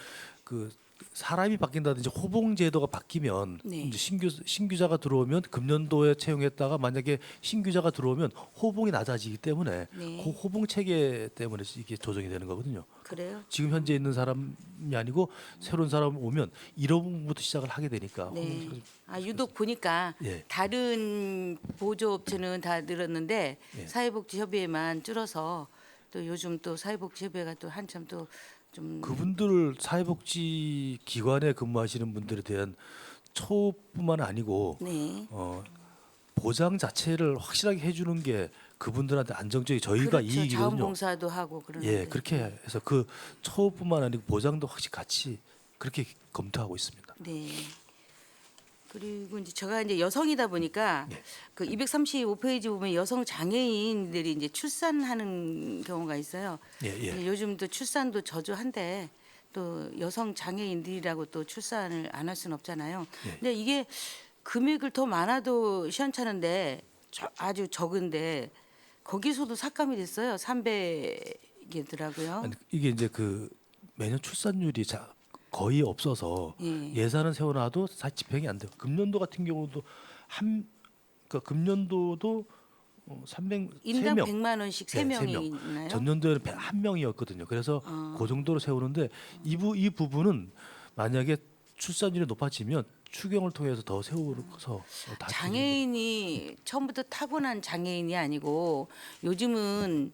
그 사람이 바뀐다든지 호봉 제도가 바뀌면 네. 이제 신규자가 들어오면 금년도에 채용했다가 만약에 신규자가 들어오면 호봉이 낮아지기 때문에 네. 그 호봉 체계 때문에 이게 조정이 되는 거거든요. 그래요? 지금 현재 있는 사람이 아니고 새로운 사람 오면 1호봉부터 시작을 하게 되니까 네. 호봉 유독 보니까 예. 다른 보조업체는 다 늘었는데 예. 사회복지협의회만 줄어서 또 요즘 또 사회복지협의회가 또 한참 또 좀 그분들 사회복지 기관에 근무하시는 분들에 대한 처우뿐만 아니고 네. 보장 자체를 확실하게 해주는 게 그분들한테 안정적이 저희가 그렇죠. 이익이거든요. 자원봉사도 하고 그러는데. 예, 그렇게 해서 그 처우뿐만 아니고 보장도 확실히 같이 그렇게 검토하고 있습니다. 네. 그리고 이제 제가 이제 여성이다 보니까 네. 그 235페이지 보면 여성 장애인들이 이제 출산하는 경우가 있어요. 예, 예. 이제 요즘 또 출산도 저조한데 또 여성 장애인들이라고 또 출산을 안 할 수는 없잖아요. 예. 근데 이게 금액을 더 많아도 시원찮은데 아주 적은데 거기서도 삭감이 됐어요. 300이더라고요. 아니, 이게 이제 그 매년 출산율이 거의 없어서 예. 예산은 세워놔도 사실 집행이 안 돼요. 금년도 같은 경우도 그러니까 금년도도 300 인당 3명. 100만 원씩 네, 3명이 세 명. 있나요? 전년도에는 한 명이었거든요. 그래서 그 정도로 세우는데 이 부분은 만약에 출산율이 높아지면 추경을 통해서 더 세워서 다 장애인이 처음부터 타고난 장애인이 아니고 요즘은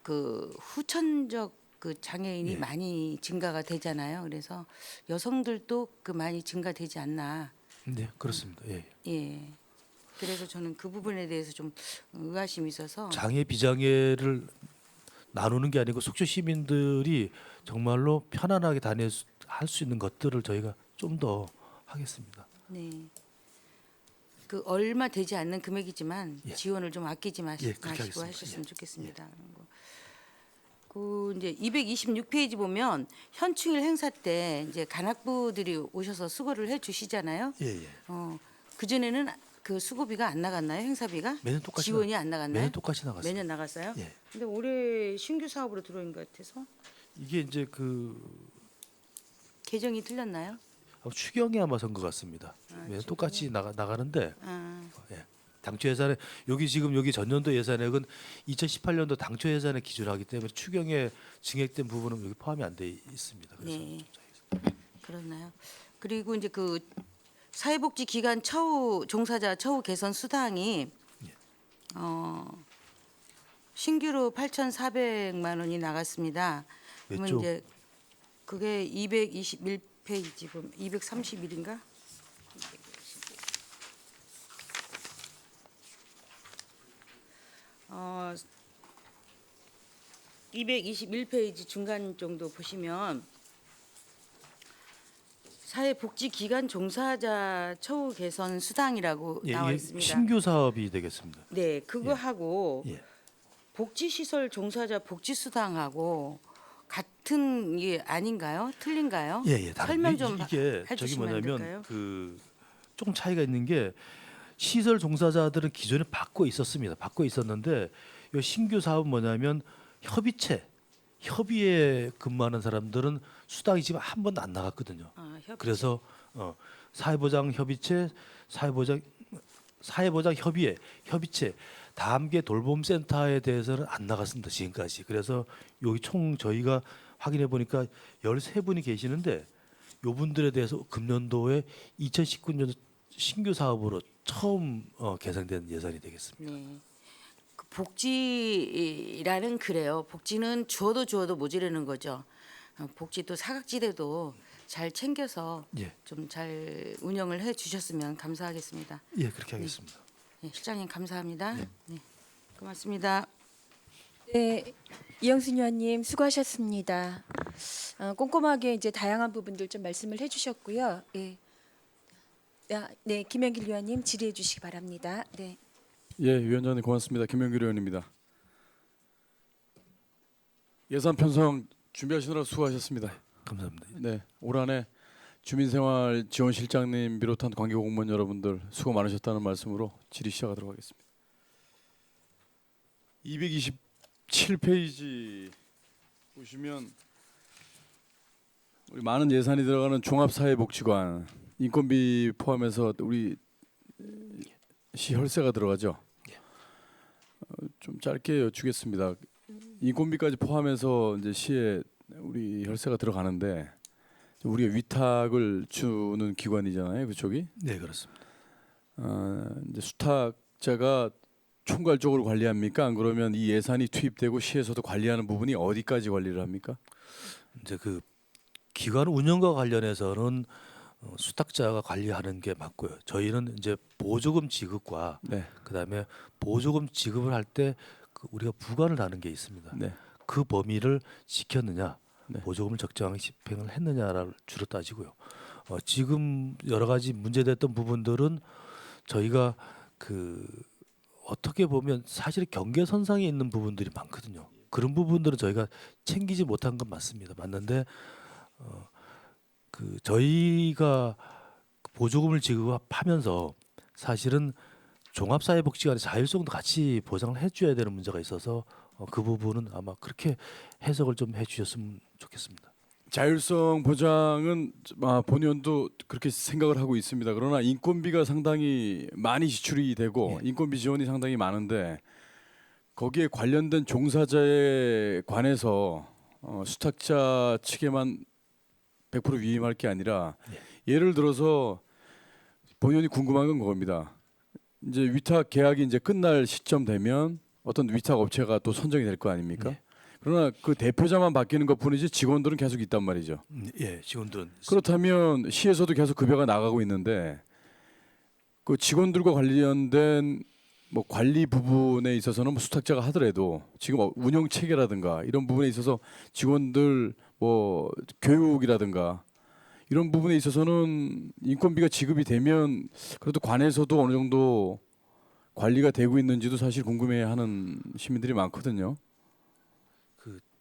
그 후천적 그 장애인이 예. 많이 증가가 되잖아요. 그래서 여성들도 그 많이 증가되지 않나. 네, 그렇습니다. 예. 예. 그래서 저는 그 부분에 대해서 좀 의아심이 있어서 장애 비장애를 나누는 게 아니고 속초 시민들이 정말로 편안하게 할 수 있는 것들을 저희가 좀 더 하겠습니다. 네. 그 얼마 되지 않는 금액이지만 예. 지원을 좀 아끼지 예, 그렇게 마시고 하겠습니다. 하셨으면 예. 좋겠습니다. 그 이제 226페이지 보면 현충일 행사 때 이제 간학부들이 오셔서 수고를 해 주시잖아요. 예, 예. 그 전에는 그 수고비가 안 나갔나요? 행사비가? 매년 똑같이 지원이 안 나갔나요? 매년 똑같이 나갔어요. 매년 나갔어요? 예. 근데 올해 신규 사업으로 들어온 것 같아서 이게 이제 그 계정이 틀렸나요? 추경에 아마 선거 같습니다. 매년 똑같이 나가는데 아, 예. 당초 예산에 여기 지금 여기 전년도 예산액은 2018년도 당초 예산에 기준하기 때문에 추경에 증액된 부분은 여기 포함이 안 돼 있습니다. 그래서 네. 그렇나요? 그리고 이제 그 사회복지 기관 처우 종사자 처우 개선 수당이 예. 신규로 8,400만 원이 나갔습니다. 몇 그러면 조? 이제 그게 221페이지 보면 231인가? 221페이지 중간 정도 보시면 사회복지기관 종사자 처우 개선 수당이라고 예, 나와 이게 있습니다. 신규 사업이 되겠습니다. 네, 그거 하고 예. 복지시설 종사자 복지수당하고 같은 게 아닌가요? 틀린가요? 예, 예. 설명 좀 이게 저기 해주시면 안 뭐냐면 될까요? 그 조금 차이가 있는 게 시설 종사자들은 기존에 받고 있었습니다. 받고 있었는데 이 신규 사업은 뭐냐면 협의에 근무하는 사람들은 수당이 지금 한 번도 안 나갔거든요. 그래서 사회보장 협의체, 사회보장 협의체 다 함께 돌봄센터에 대해서는 안 나갔습니다. 지금까지. 그래서 여기 총 저희가 확인해 보니까 13분이 계시는데 요분들에 대해서 금년도에 2019년 신규 사업으로 처음 개정된 예산이 되겠습니다. 네. 그 복지라는 그래요. 복지는 주어도 모자라는 거죠. 복지도 사각지대도 잘 챙겨서 예. 좀 잘 운영을 해 주셨으면 감사하겠습니다. 예, 그렇게 하겠습니다. 네, 실장님 감사합니다. 네, 고맙습니다. 네, 이영순 의원님 수고하셨습니다. 꼼꼼하게 이제 다양한 부분들 좀 말씀을 해주셨고요. 예. 네, 김영길 의원님 질의해 주시기 바랍니다. 네. 예, 위원장님 고맙습니다. 김영길 의원입니다. 예산 편성 준비하시느라 수고하셨습니다. 감사합니다. 네, 올 한해 주민생활지원실장님 비롯한 관계 공무원 여러분들 수고 많으셨다는 말씀으로 질의 시작하도록 하겠습니다. 227페이지 보시면 우리 많은 예산이 들어가는 종합사회복지관 인건비 포함해서 우리 시 혈세가 들어가죠. 좀 짧게 여쭈겠습니다. 인건비까지 포함해서 이제 시에 우리 혈세가 들어가는데 우리가 위탁을 주는 기관이잖아요, 그쪽이. 네, 그렇습니다. 이제 수탁자가 총괄적으로 관리합니까? 안 그러면 이 예산이 투입되고 시에서도 관리하는 부분이 어디까지 관리를 합니까? 이제 그 기관 운영과 관련해서는 수탁자가 관리하는 게 맞고요. 저희는 이제 보조금 지급과 네. 그다음에 보조금 지급을 할 때 우리가 부과를 하는 게 있습니다. 네. 그 범위를 지켰느냐, 네. 보조금을 적정하게 집행을 했느냐를 주로 따지고요. 지금 여러 가지 문제됐던 부분들은 저희가 어떻게 보면 사실 경계선상에 있는 부분들이 많거든요. 그런 부분들은 저희가 챙기지 못한 건 맞습니다. 맞는데 저희가 보조금을 지급하면서 사실은 종합사회복지관의 자율성도 같이 보장을 해줘야 되는 문제가 있어서 그 부분은 아마 그렇게 해석을 좀 해주셨으면 좋겠습니다. 자율성 보장은 본의원도 그렇게 생각을 하고 있습니다. 그러나 인건비가 상당히 많이 지출이 되고 인건비 지원이 상당히 많은데 거기에 관련된 종사자에 관해서 수탁자 측에만 100% 위임할 게 아니라 예를 들어서 본의원이 궁금한 건 그겁니다. 이제 위탁 계약이 이제 끝날 시점 되면 어떤 위탁 업체가 또 선정이 될 거 아닙니까? 예. 그러나 그 대표자만 바뀌는 것뿐이지 직원들은 계속 있단 말이죠. 예, 직원들은 그렇다면 시에서도 계속 급여가 나가고 있는데 그 직원들과 관련된 뭐 관리 부분에 있어서는 뭐 수탁자가 하더라도 지금 운영 체계라든가 이런 부분에 있어서 직원들 뭐 교육이라든가 이런 부분에 있어서는 인건비가 지급이 되면 그래도 관에서도 어느 정도 관리가 되고 있는지도 사실 궁금해하는 시민들이 많거든요.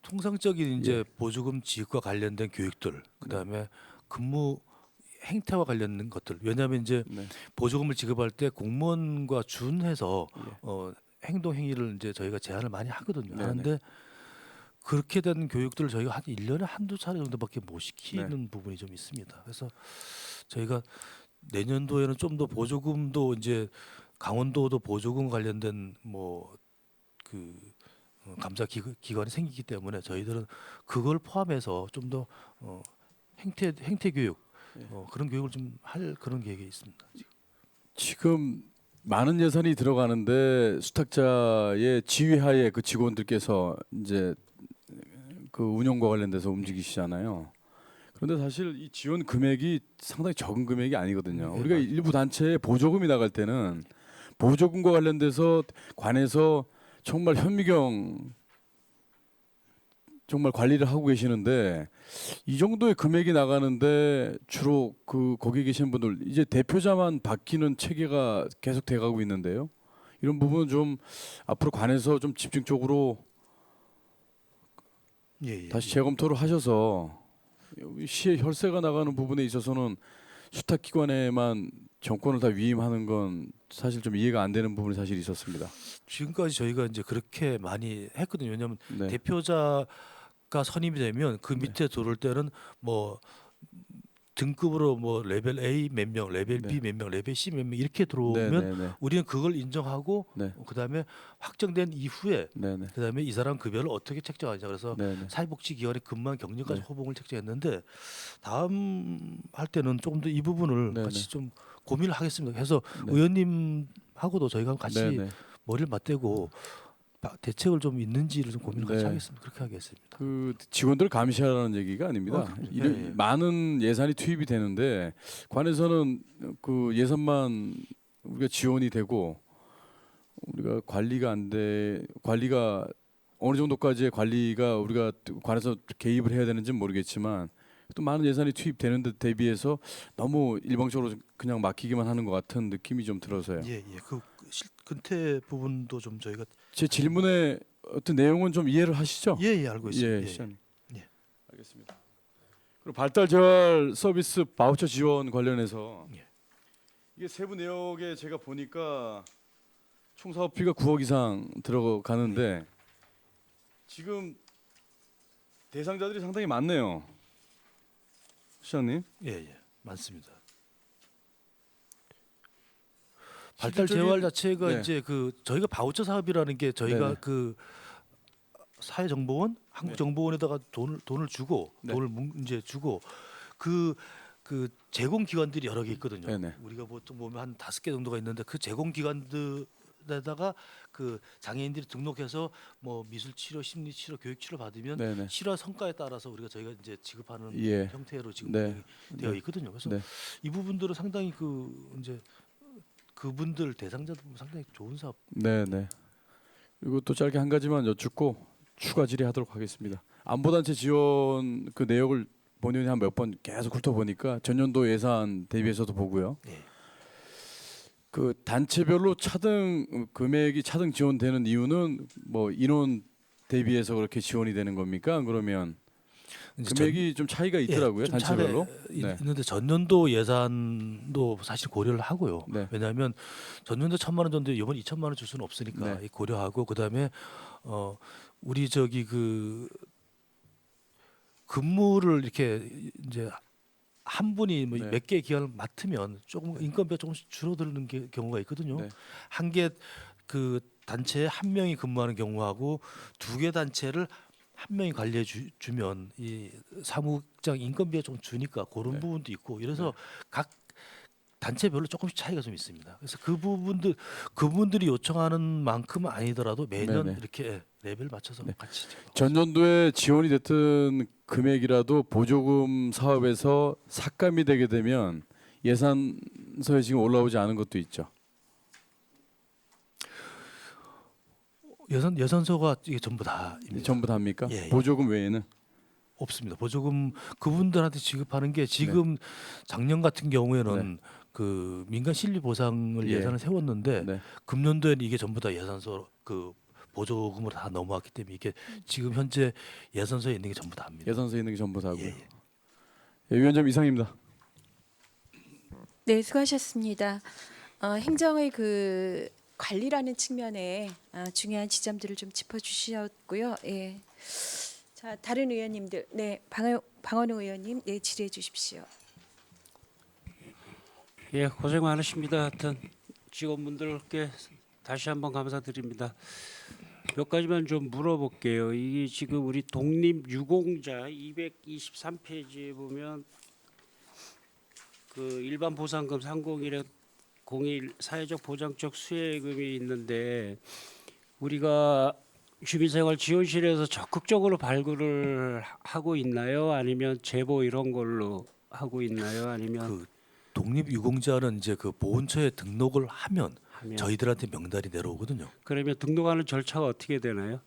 통상적인 이제 보조금 지급과 관련된 교육들, 그다음에 근무 행태와 관련된 것들. 왜냐하면 이제 네. 보조금을 지급할 때 공무원과 준해서 행동 행위를 이제 저희가 제한을 많이 하거든요. 네네. 하는데 그렇게 된 교육들을 저희가 한 1년에 한두 차례 정도밖에 못 시키는 부분이 좀 있습니다. 그래서 저희가 내년도에는 좀 더 보조금도 이제 강원도도 보조금 관련된 감사 기관이 생기기 때문에 저희들은 그걸 포함해서 좀 더 행태 교육 그런 교육을 좀 할 그런 계획이 있습니다. 지금 많은 예산이 들어가는데 수탁자의 지휘하에 그 직원들께서 이제 그 운영과 관련돼서 움직이시잖아요. 그런데 사실 이 지원 금액이 상당히 적은 금액이 아니거든요. 우리가 일부 단체에 보조금이 나갈 때는 보조금과 관련돼서 관에서 정말 현미경 정말 관리를 하고 계시는데 이 정도의 금액이 나가는데 주로 거기 계신 분들 이제 대표자만 바뀌는 체계가 계속 돼가고 있는데요. 이런 부분은 좀 앞으로 관에서 좀 집중적으로 다시 재검토를 하셔서 시의 혈세가 나가는 부분에 있어서는 수탁기관에만 정권을 다 위임하는 건 사실 좀 이해가 안 되는 부분이 사실 있었습니다. 지금까지 저희가 이제 그렇게 많이 했거든요. 왜냐하면 네. 대표자가 선임이 되면 그 밑에 들어올 때는 등급으로 레벨 A 몇 명, 레벨 B 몇 명, 레벨 C 몇 명 이렇게 들어오면 네. 우리는 그걸 인정하고 네. 그다음에 확정된 이후에 네. 그다음에 이 사람 급여를 어떻게 책정하냐 그래서 네. 사회복지기관에 근무한 경력까지 네. 호봉을 책정했는데 다음 할 때는 조금 더 이 부분을 네. 같이 좀 고민을 하겠습니다. 해서 네. 의원님하고도 저희가 같이 네. 머리를 맞대고 대책을 좀 있는지를 좀 고민을 같이 네. 하겠습니다. 그렇게 하겠습니다. 그 직원들 감시하라는 얘기가 아닙니다. 그럼요. 이런 예. 많은 예산이 투입이 되는데 관에서는 그 예산만 우리가 지원이 되고 우리가 관리가 어느 정도까지의 관리가 우리가 관에서 개입을 해야 되는지는 모르겠지만 또 많은 예산이 투입되는 데 대비해서 너무 일방적으로 그냥 맡기기만 하는 것 같은 느낌이 좀 들어서요. 예. 근태 부분도 좀 저희가 제 질문의 어떤 내용은 좀 이해를 하시죠? 예, 알고 있습니다. 예, 예. 시장님. 예. 알겠습니다. 그리고 발달 재활 서비스 바우처 지원 관련해서 예. 이게 세부 내역에 제가 보니까 총 사업비가 9억 이상 들어가는데 지금 대상자들이 상당히 많네요. 시장님. 예. 맞습니다. 발달 실질적인- 재활 자체가 네. 이제 저희가 바우처 사업이라는 게 저희가 네네. 사회정보원, 한국정보원에다가 돈을 주고 네. 돈을 이제 주고 그 제공 기관들이 여러 개 있거든요. 네네. 우리가 보통 보면 한 5개 정도가 있는데 그 제공 기관들이 데다가 그 장애인들이 등록해서 뭐 미술 치료, 심리 치료, 교육 치료 받으면 네네. 실화 성과에 따라서 저희가 이제 지급하는 예. 형태로 지금 네. 되어 있거든요. 그래서 네. 이 부분들은 상당히 이제 그분들 대상자들 보면 상당히 좋은 사업. 네. 이것도 짧게 한 가지만 여쭙고 추가 질의하도록 하겠습니다. 안보단체 지원 그 내역을 본인이 한 몇 번 계속 훑어보니까 전년도 예산 대비해서도 보고요. 예. 그 단체별로 차등 금액이 차등 지원되는 이유는 뭐 인원 대비해서 그렇게 지원이 되는 겁니까? 안 그러면 이제 금액이 좀 차이가 있더라고요. 좀 단체별로. 차례 있는데 전년도 예산도 사실 고려를 하고요. 네. 왜냐하면 전년도 1,000만 원 정도 이번 2,000만 원 줄 수는 없으니까 네. 이 고려하고 그다음에 우리 저기 그 근무를 이렇게 이제 한 분이 뭐 네. 몇 개 기관을 맡으면 조금 인건비가 조금씩 줄어드는 경우가 있거든요. 네. 한 개 그 단체에 한 명이 근무하는 경우하고 2개 단체를 한 명이 관리해 주면 이 사무국장 인건비가 좀 주니까 그런 네. 부분도 있고 이래서 각 단체별로 조금씩 차이가 좀 있습니다. 그래서 그분들이 요청하는 만큼은 아니더라도 매년 네네. 이렇게 레벨 맞춰서 네. 같이 전년도에 지원이 됐던 금액이라도 보조금 사업에서 삭감이 되게 되면 예산서에 지금 올라오지 않은 것도 있죠. 예산서가 이게 전부 다입니다. 전부 다입니까? 예, 예. 보조금 외에는 없습니다. 보조금 그분들한테 지급하는 게 지금 작년 같은 경우에는 그 민간 실리 보상을 예. 예산을 세웠는데 네. 금년도에는 이게 전부 다 예산서 그 보조금으로 다 넘어왔기 때문에 이게 지금 현재 예산서에 있는 게 전부 다입니다. 예산서에 있는 게 전부 다고요. 예, 예. 예, 위원장 이상입니다. 네, 수고하셨습니다. 행정의 그 관리라는 측면에 중요한 지점들을 좀 짚어주셨고요. 예. 자, 다른 의원님들, 네, 방원우 의원님, 네, 질의해 주십시오. 예, 고생 많으십니다. 하여튼 직원분들께 다시 한번 감사드립니다. 몇 가지만 좀 물어볼게요. 이게 지금 우리 독립유공자 223페이지에 보면 그 일반 보상금 301에 01 사회적 보장적 수혜금이 있는데 우리가 주민생활지원실에서 적극적으로 발굴을 하고 있나요? 아니면 제보 이런 걸로 하고 있나요? 아니면 그 독립유공자는 이제 그 보훈처에 등록을 하면 저희들한테 명단이 내려오거든요. 그러면 등록하는 절차가 어떻게 되나요?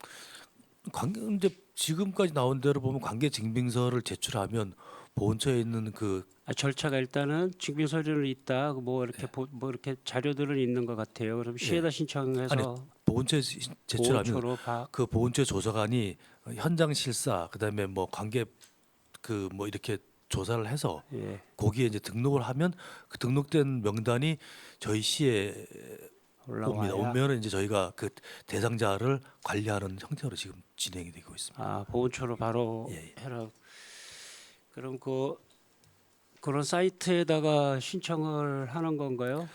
이제 지금까지 나온 대로 보면 관계증빙서를 제출하면 보훈처에 있는 그 절차가 일단은 증빙 서류는 있다. 뭐 이렇게 뭐 이렇게 자료들은 있는 것 같아요. 그럼 시에다 신청해서 아니, 보훈처에 제출하면 보호처로 그 보훈처 조사관이 현장 실사 그다음에 뭐 관계 그 뭐 이렇게 조사를 해서 예. 거기에 이제 등록을 하면 그 등록된 명단이 저희 시에 옵니다. 올라와야 오면은 이제 저희가 그 대상자를 관리하는 형태로 지금 진행이 되고 있습니다. 보호처로 바로 예, 예. 해라. 그럼 그런 사이트에다가 신청을 하는 건가요?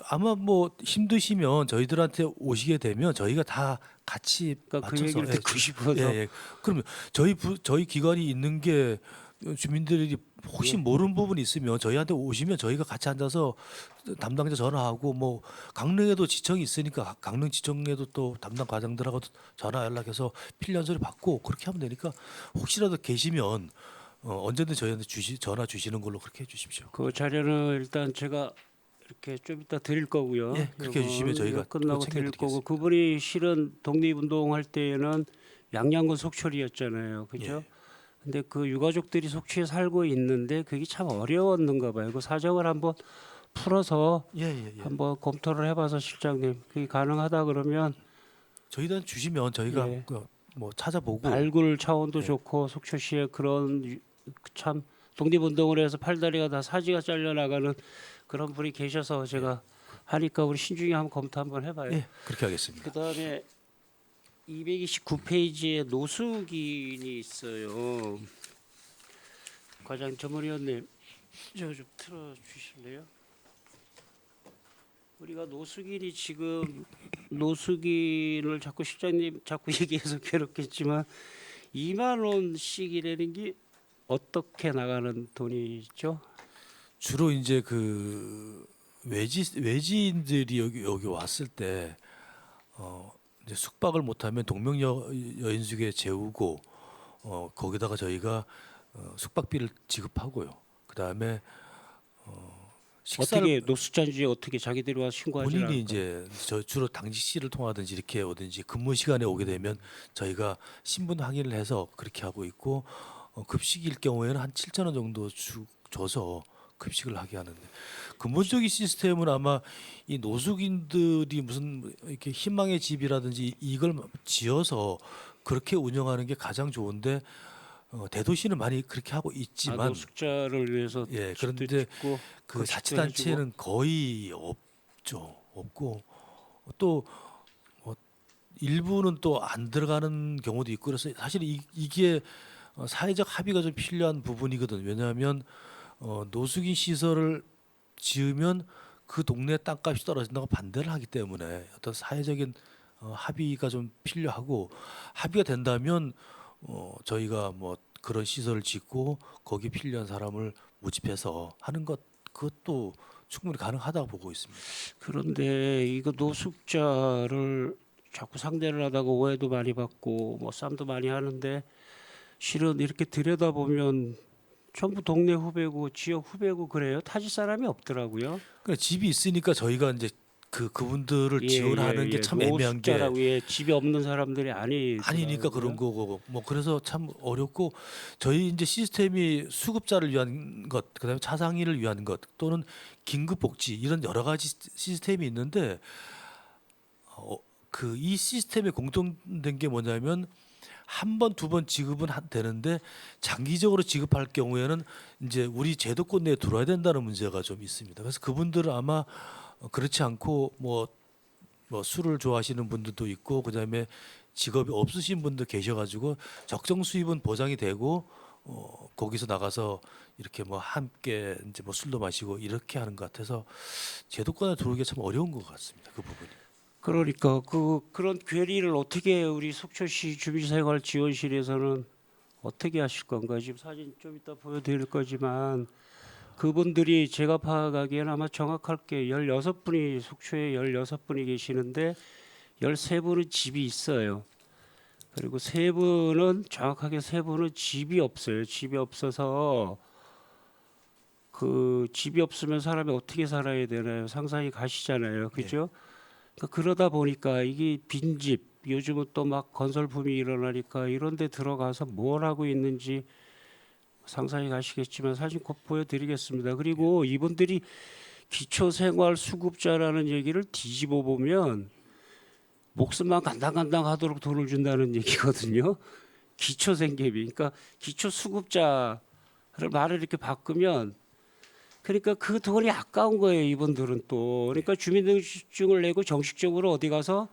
아마 뭐 힘드시면 저희들한테 오시게 되면 저희가 다 같이 그러니까 그 맞춰서 얘기를 듣고 싶어서. 예. 그러면 저희 기관이 있는 게 주민들이 혹시 모르는 부분이 있으면 저희한테 오시면 저희가 같이 앉아서 담당자 전화하고 뭐 강릉에도 지청이 있으니까 강릉 지청에도 또 담당 과장들하고 전화 연락해서 필요한 소리 받고 그렇게 하면 되니까 혹시라도 계시면 언제든 저희한테 전화 주시는 걸로 그렇게 해주십시오. 그 자료는 일단 제가 이렇게 좀 이따 드릴 거고요. 예, 그렇게 해주시면 저희가 이거 끝나고 또 드릴 거고 챙겨드리겠습니다. 그분이 실은 독립운동할 때에는 양양군 속초리였잖아요. 그죠? 예. 근데 그 유가족들이 속초에 살고 있는데 그게 참 어려웠는가 봐요. 그 사정을 한번 풀어서 예. 한번 검토를 해봐서 실장님 그게 가능하다 그러면 저희한테 주시면 저희가 예. 뭐 찾아보고 발굴 차원도 예. 좋고 속초시에 그런 참 독립운동을 해서 팔다리가 다 사지가 잘려나가는 그런 분이 계셔서 제가 하니까 우리 신중히 한번 검토 한번 해봐요. 예, 그렇게 하겠습니다. 그다음에 229페이지에 노숙인이 있어요. 과장 전문위원님 저 좀 틀어 주실래요? 우리가 노숙인이 지금 노숙인을 자꾸 실장님 자꾸 얘기해서 괴롭겠지만 2만 원씩이라는 게 어떻게 나가는 돈이죠? 주로 이제 그 외지인들이 여기 왔을 때 이제 숙박을 못하면 동명 여인숙에 재우고 거기다가 저희가 숙박비를 지급하고요. 그 다음에 식사를 어떻게 노숙자인지 어떻게 자기들이 와서 신고하지 본인이 않을까? 이제 저 주로 당직실을 통하든지 이렇게 오든지 근무 시간에 오게 되면 저희가 신분 확인을 해서 그렇게 하고 있고 급식일 경우에는 한 7천 원 정도 줘서 급식을 하게 하는데 근본적인 시스템은 아마 이 노숙인들이 무슨 이렇게 희망의 집이라든지 이걸 지어서 그렇게 운영하는 게 가장 좋은데 대도시는 많이 그렇게 하고 아, 있지만 노숙자를 위해서 예, 집도 그런데 짓고 그 급식도 자치단체는 거의 없죠. 없고 또 일부는 또 안 들어가는 경우도 있고 그래서 사실 이게 사회적 합의가 좀 필요한 부분이거든. 왜냐하면 노숙인 시설을 지으면 그 동네 땅값이 떨어진다고 반대를 하기 때문에 어떤 사회적인 합의가 좀 필요하고 합의가 된다면 저희가 뭐 그런 시설을 짓고 거기에 필요한 사람을 모집해서 하는 것 그것도 충분히 가능하다고 보고 있습니다. 그런데 이거 노숙자를 자꾸 상대를 하다가 오해도 많이 받고 뭐 싸움도 많이 하는데 실은 이렇게 들여다보면 전부 동네 후배고 지역 후배고 그래요. 타지 사람이 없더라고요. 그러니까 집이 있으니까 저희가 이제 그분들을 지원하는 게 참 애매한 게 노숙자라고 집이 없는 사람들이 아니니까 그런 아니더라고요. 거고 뭐 그래서 참 어렵고 저희 이제 시스템이 수급자를 위한 것 그다음에 차상위를 위한 것 또는 긴급 복지 이런 여러 가지 시스템이 있는데 그 이 시스템의 공통된 게 뭐냐면 한 번, 두 번 지급은 되는데 장기적으로 지급할 경우에는 이제 우리 제도권 내에 들어와야 된다는 문제가 좀 있습니다. 그래서 그분들은 아마 그렇지 않고 뭐 술을 좋아하시는 분들도 있고 그다음에 직업이 없으신 분도 계셔가지고 적정 수입은 보장이 되고 거기서 나가서 이렇게 뭐 함께 이제 뭐 술도 마시고 이렇게 하는 것 같아서 제도권에 들어오기가 참 어려운 것 같습니다. 그 부분이. 그러니까 그런 괴리를 어떻게 우리 속초시 주민생활지원실에서는 어떻게 하실 건가? 지금 사진 좀 이따 보여드릴 거지만 그분들이 제가 파악하기에는 아마 정확할 게 16분이 속초에 16분이 계시는데 13분은 집이 있어요. 그리고 3분은 정확하게 3분은 집이 없어요. 집이 없어서 그 집이 없으면 사람이 어떻게 살아야 되나요? 상상이 가시잖아요. 그죠? 그러니까 그러다 보니까 이게 빈집 요즘은 또 막 건설 붐이 일어나니까 이런 데 들어가서 뭘 하고 있는지 상상이 가시겠지만 사진 곧 보여드리겠습니다. 그리고 이분들이 기초생활수급자라는 얘기를 뒤집어 보면 목숨만 간당간당하도록 돈을 준다는 얘기거든요. 기초생계비, 그러니까 기초수급자를 말을 이렇게 바꾸면 그러니까 그 돈이 아까운 거예요. 이분들은 또 그러니까 주민등록증을 내고 정식적으로 어디 가서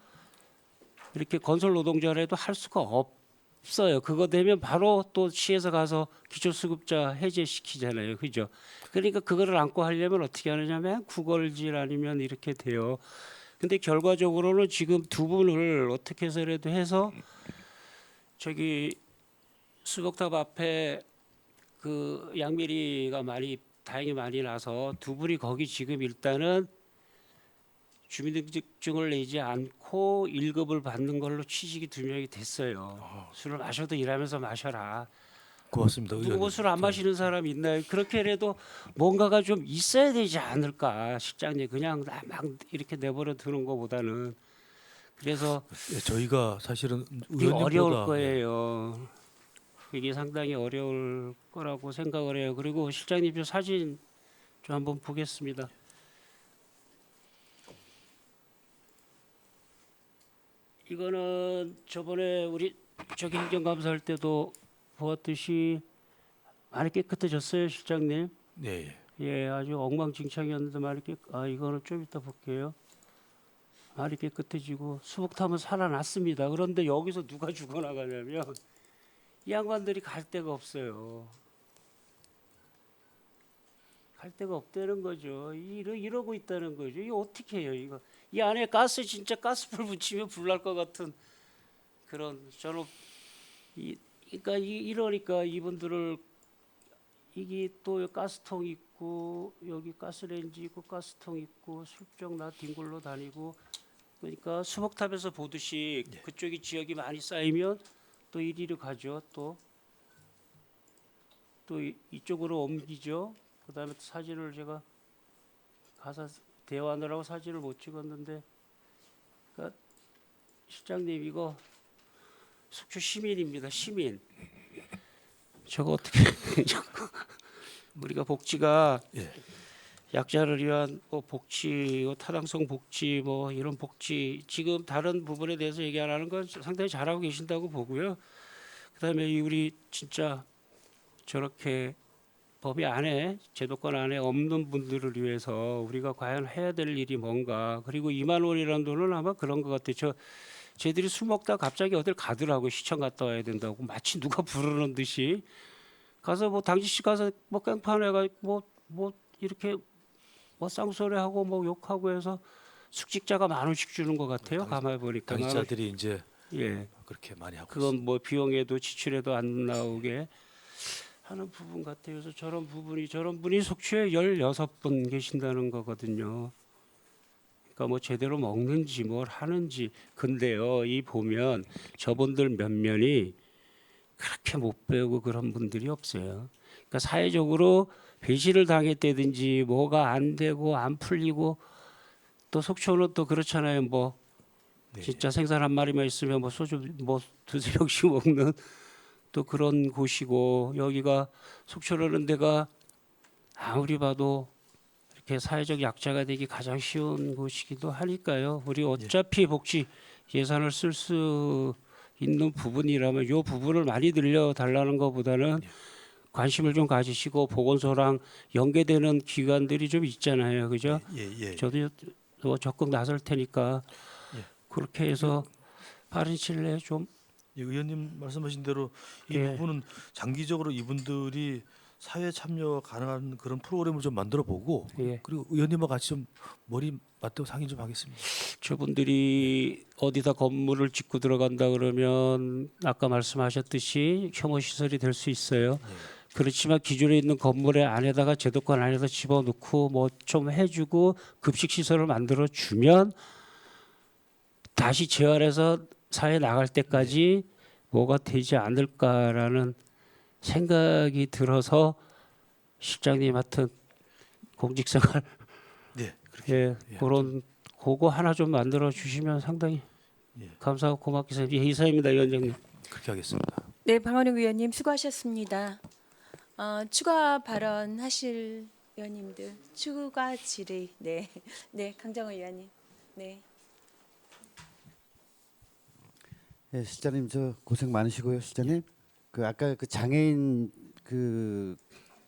이렇게 건설 노동자라도 할 수가 없어요. 그거 되면 바로 또 시에서 가서 기초수급자 해제시키잖아요. 그죠? 그러니까 그거를 안고 하려면 어떻게 하느냐면 구걸질 아니면 이렇게 돼요. 근데 결과적으로는 지금 두 분을 어떻게 해서라도 해서 저기 수복탑 앞에 그 양미리가 다행히 많이 나서 두 분이 거기 지금 일단은 주민등록증을 내지 않고 1급을 받는 걸로 취직이 2명이 됐어요. 술을 마셔도 일하면서 마셔라. 고맙습니다. 누구 뭐 의원님. 술 안 마시는 사람 있나요? 그렇게라도 뭔가가 좀 있어야 되지 않을까, 실장님. 그냥 막 이렇게 내버려 두는 것보다는. 그래서 예, 저희가 사실은 이게 어려울 의원님보다 거예요. 이게 상당히 어려울 거라고 생각을 해요. 그리고 실장님 저 사진 좀 한번 보겠습니다. 이거는 저번에 우리 저기 행정감사할 때도 보았듯이 많이 깨끗해졌어요, 실장님. 예, 예. 예, 아주 엉망진창이었는데 이거는 좀 이따 볼게요. 많이 깨끗해지고 수복탑은 살아났습니다. 그런데 여기서 누가 죽어나가냐면 이 양반들이 갈 데가 없어요. 갈 데가 없다는 거죠. 이러고 있다는 거죠. 이거 어떻게 해요, 이거? 이 안에 진짜 가스불 붙이면 불날 것 같은 그런 저는 그러니까 이러니까 이분들을 이게 또 가스통 있고 여기 가스레인지 있고 가스통 있고 술병 나 뒹굴러 다니고 그러니까 수목탑에서 보듯이 그쪽이 지역이 많이 쌓이면 또 이리로 가죠. 또 이쪽으로 옮기죠. 그다음에 또 사진을 제가 가서 대화하느라고 사진을 못 찍었는데, 그러니까 실장님 이거 속초 시민입니다. 시민. 저거 어떻게 우리가 복지가 예. 약자를 위한 뭐 복지, 타당성 복지, 뭐 이런 복지 지금 다른 부분에 대해서 얘기 안 하는 건 상당히 잘하고 계신다고 보고요. 그다음에 이 우리 진짜 저렇게 법이 안에 제도권 안에 없는 분들을 위해서 우리가 과연 해야 될 일이 뭔가. 그리고 2만 원이라는 돈은 아마 그런 것 같아요. 쟤들이 술 먹다 갑자기 어딜 가더라고. 시청 갔다 와야 된다고 마치 누가 부르는 듯이 가서 뭐 당진시 가서 뭐 깽판에 가 뭐 이렇게 뭐 쌍소리하고 뭐 욕하고 해서 숙직자가 10,000원씩 주는 것 같아요. 가만히 보니까. 당직자들이 이제 예. 그렇게 많이 하고 그건 뭐 비용에도 지출에도 안 나오게 하는 부분 같아요. 그래서 저런 분이 속초에 16분 계신다는 거거든요. 그러니까 뭐 제대로 먹는지 뭘 하는지. 근데요, 이 보면 저분들 몇몇이 그렇게 못 배우고 그런 분들이 없어요. 그러니까 사회적으로 배신을 당했다든지 뭐가 안 되고 안 풀리고, 또 속초는 또 그렇잖아요. 뭐 네. 진짜 생선 한 마리만 있으면 뭐 소주 뭐 두세 병씩 먹는 또 그런 곳이고, 여기가 속초라는 데가 아무리 봐도 이렇게 사회적 약자가 되기 가장 쉬운 곳이기도 하니까요. 우리 어차피 복지 예산을 쓸 수 있는 부분이라면 이 부분을 많이 늘려달라는 것보다는 관심을 좀 가지시고, 보건소랑 연계되는 기관들이 좀 있잖아요. 그죠? 예. 저도 뭐 적극 나설 테니까 예. 그렇게 해서 빠른 시일 내에 좀 예, 의원님 말씀하신 대로 이 예. 부분은 장기적으로 이분들이 사회 참여 가능한 그런 프로그램을 좀 만들어 보고 예. 그리고 의원님과 같이 좀 머리 맞대고 상의 좀 하겠습니다. 저분들이 어디다 건물을 짓고 들어간다 그러면 아까 말씀하셨듯이 혐오 시설이 될 수 있어요. 그렇지만 기존에 있는 건물의 안에다가 제도권 안에다 집어넣고 뭐 좀 해주고 급식 시설을 만들어 주면 다시 재활해서 사회 나갈 때까지 뭐가 되지 않을까라는 생각이 들어서 실장님 같은 공직생활 네. 예, 그런 그거 하나 좀 만들어 주시면 상당히 예. 감사하고 고맙겠습니다. 예, 이사입니다, 위원장님. 그렇게 하겠습니다. 네, 방원영 위원님 수고하셨습니다. 추가 발언하실 위원님들 추가 질의. 네, 강정호 위원님. 네. 예, 실장님 저 고생 많으시고요, 실장님. 그 아까 그 장애인 그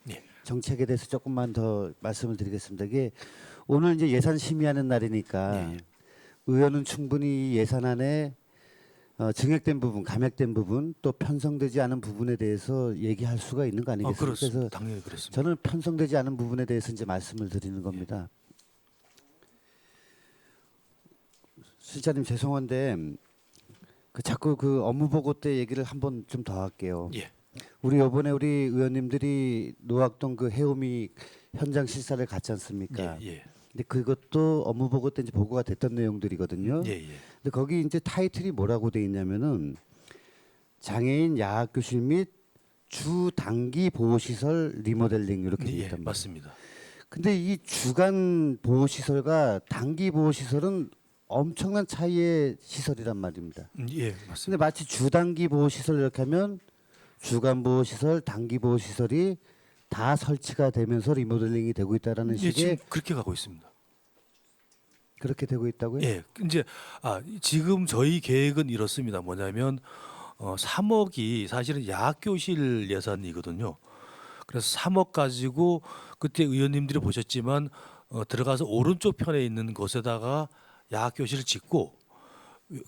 예. 정책에 대해서 조금만 더 말씀을 드리겠습니다. 이게 오늘 이제 예산 심의하는 날이니까 예. 의원은 충분히 예산안에 증액된 부분, 감액된 부분, 또 편성되지 않은 부분에 대해서 얘기할 수가 있는 거 아니겠습니까? 그렇습니다. 그래서 당연히 그렇습니다. 저는 편성되지 않은 부분에 대해서 이제 말씀을 드리는 겁니다. 실장님 죄송한데 그 자꾸 그 업무 보고 때 얘기를 한번 좀 더 할게요. 예. 우리 이번에 우리 의원님들이 노학동 그 해오미 현장 실사를 갔지 않습니까? 예. 근데 그것도 업무 보고 때 이제 보고가 됐던 내용들이거든요. 예. 근데 거기 이제 타이틀이 뭐라고 돼 있냐면은 장애인 야학교실 및 주 단기 보호시설 리모델링 이렇게 돼 예. 있단 말이에요. 맞습니다. 근데 이 주간 보호시설과 단기 보호시설은 엄청난 차이의 시설이란 말입니다. 예. 근데 맞습니다. 마치 주단기 보호시설 이렇게 하면 주간 보호시설, 단기 보호시설이 다 설치가 되면서 리모델링이 되고 있다라는 예, 식의 지금 그렇게 가고 있습니다. 그렇게 되고 있다고요? 예, 이제 지금 저희 계획은 이렇습니다. 뭐냐면 3억이 사실은 야학교실 예산이거든요. 그래서 3억 가지고 그때 의원님들이 보셨지만 들어가서 오른쪽 편에 있는 곳에다가 야학교실을 짓고